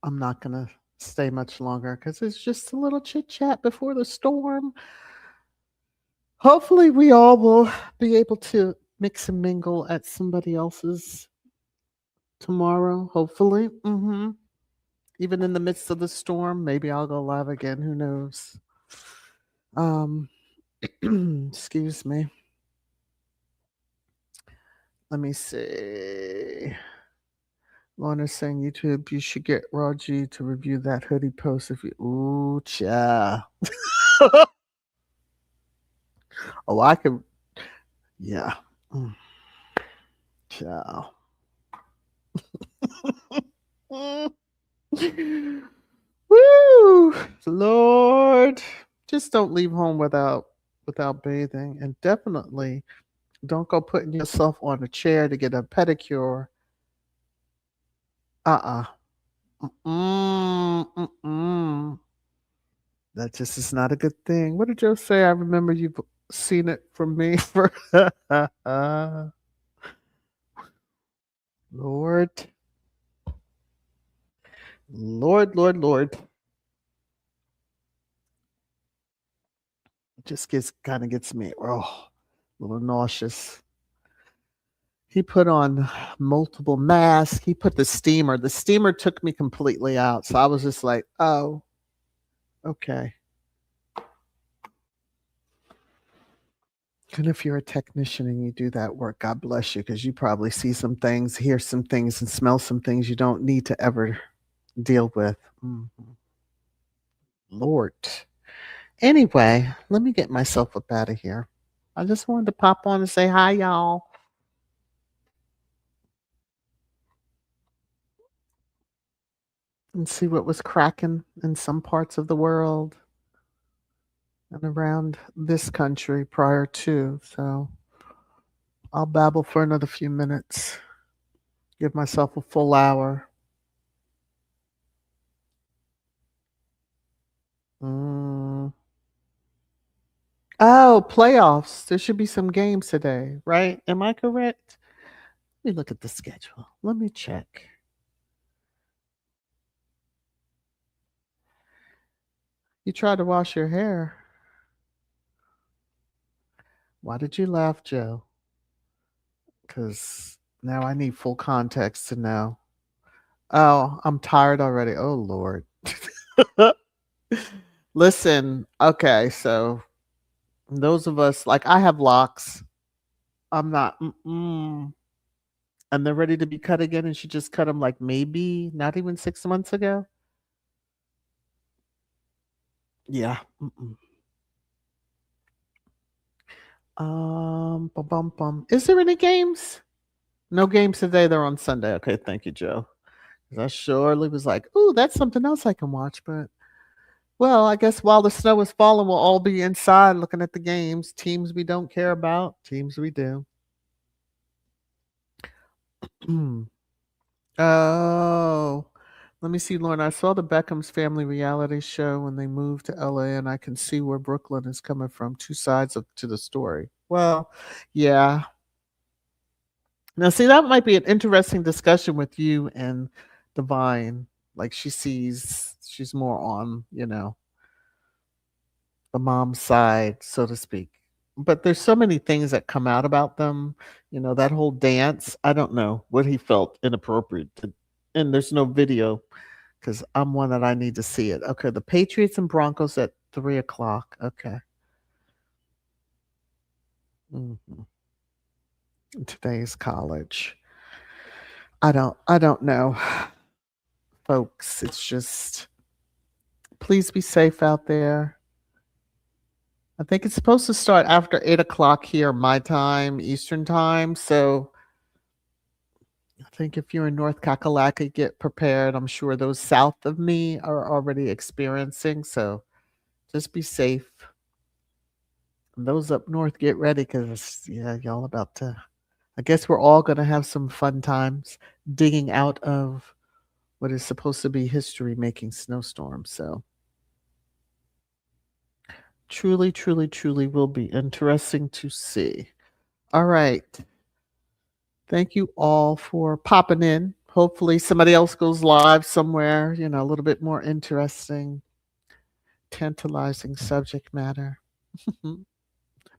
Speaker 1: I'm not gonna stay much longer because it's just a little chit chat before the storm. Hopefully, we all will be able to mix and mingle at somebody else's tomorrow. Hopefully, even in the midst of the storm, maybe I'll go live again. Who knows? Um, excuse me. Let me see. Lorna's saying YouTube, you should get Raw G to review that hoodie post if you. Ooh, cha. Oh, I could. Yeah. Mm, Ciao. Woo! Lord, just don't leave home without bathing, and definitely don't go putting yourself on a chair to get a pedicure. Uh-uh. Mm-mm. Mm-mm. That just is not a good thing. What did Joe say? I remember you've seen it from me for Lord, Lord, Lord, Lord. It just gets me a little nauseous. He put on multiple masks. He put the steamer. The steamer took me completely out. So I was just like, oh, okay. And if you're a technician and you do that work, God bless you, because you probably see some things, hear some things, and smell some things you don't need to ever deal with. Mhm. Lord. Anyway, let me get myself up out of here. I just wanted to pop on and say hi, y'all, and see what was cracking in some parts of the world and around this country prior to. So I'll babble for another few minutes, give myself a full hour. Mm. Oh, playoffs. There should be some games today, right? Am I correct? Let me look at the schedule. Let me check. You tried to wash your hair. Why did you laugh, Joe? Because now I need full context to know. Oh, I'm tired already. Oh, Lord. Listen, okay, so those of us, like I have locks. I'm not, and they're ready to be cut again. And she just cut them like maybe not even 6 months ago. Yeah. Mm-mm. Bum, bum, bum. Is there any games? No games today. They're on Sunday. Okay, thank you, Joe. 'Cause I surely was like, "Ooh, that's something else I can watch." But well, I guess while the snow is falling, we'll all be inside looking at the games. Teams we don't care about, teams we do. Oh, let me see, Lauren. I saw the Beckham's family reality show when they moved to LA, and I can see where Brooklyn is coming from. Two sides to the story. Well, yeah. Now, see, that might be an interesting discussion with you and Divine. Like she's more on, the mom's side, so to speak. But there's so many things that come out about them. That whole dance. I don't know what he felt inappropriate to, and there's no video because I'm one that I need to see it. Okay, the Patriots and Broncos at 3 o'clock. Okay. Mhm. Today's college. I don't know, folks. It's just please be safe out there. I think it's supposed to start after 8 o'clock here, my time, Eastern time. So I think if you're in North Kakalaka, get prepared. I'm sure those south of me are already experiencing. So just be safe. And those up north, get ready because, yeah, y'all about to. I guess we're all going to have some fun times digging out of what is supposed to be history making snowstorm. So truly, truly, truly will be interesting to see. All right. Thank you all for popping in. Hopefully, somebody else goes live somewhere, a little bit more interesting, tantalizing subject matter.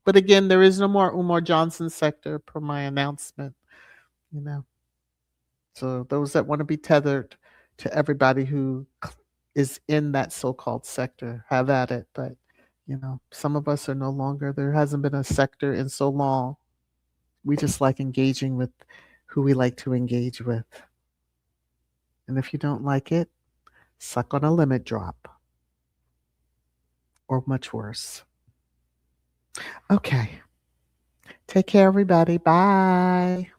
Speaker 1: But again, there is no more Umar Johnson sector per my announcement, you know. So those that want to be tethered to everybody who is in that so-called sector, have at it. But, some of us are no longer, there hasn't been a sector in so long. We just like engaging with who we like to engage with. And if you don't like it, suck on a limit drop. Or much worse. Okay. Take care, everybody. Bye.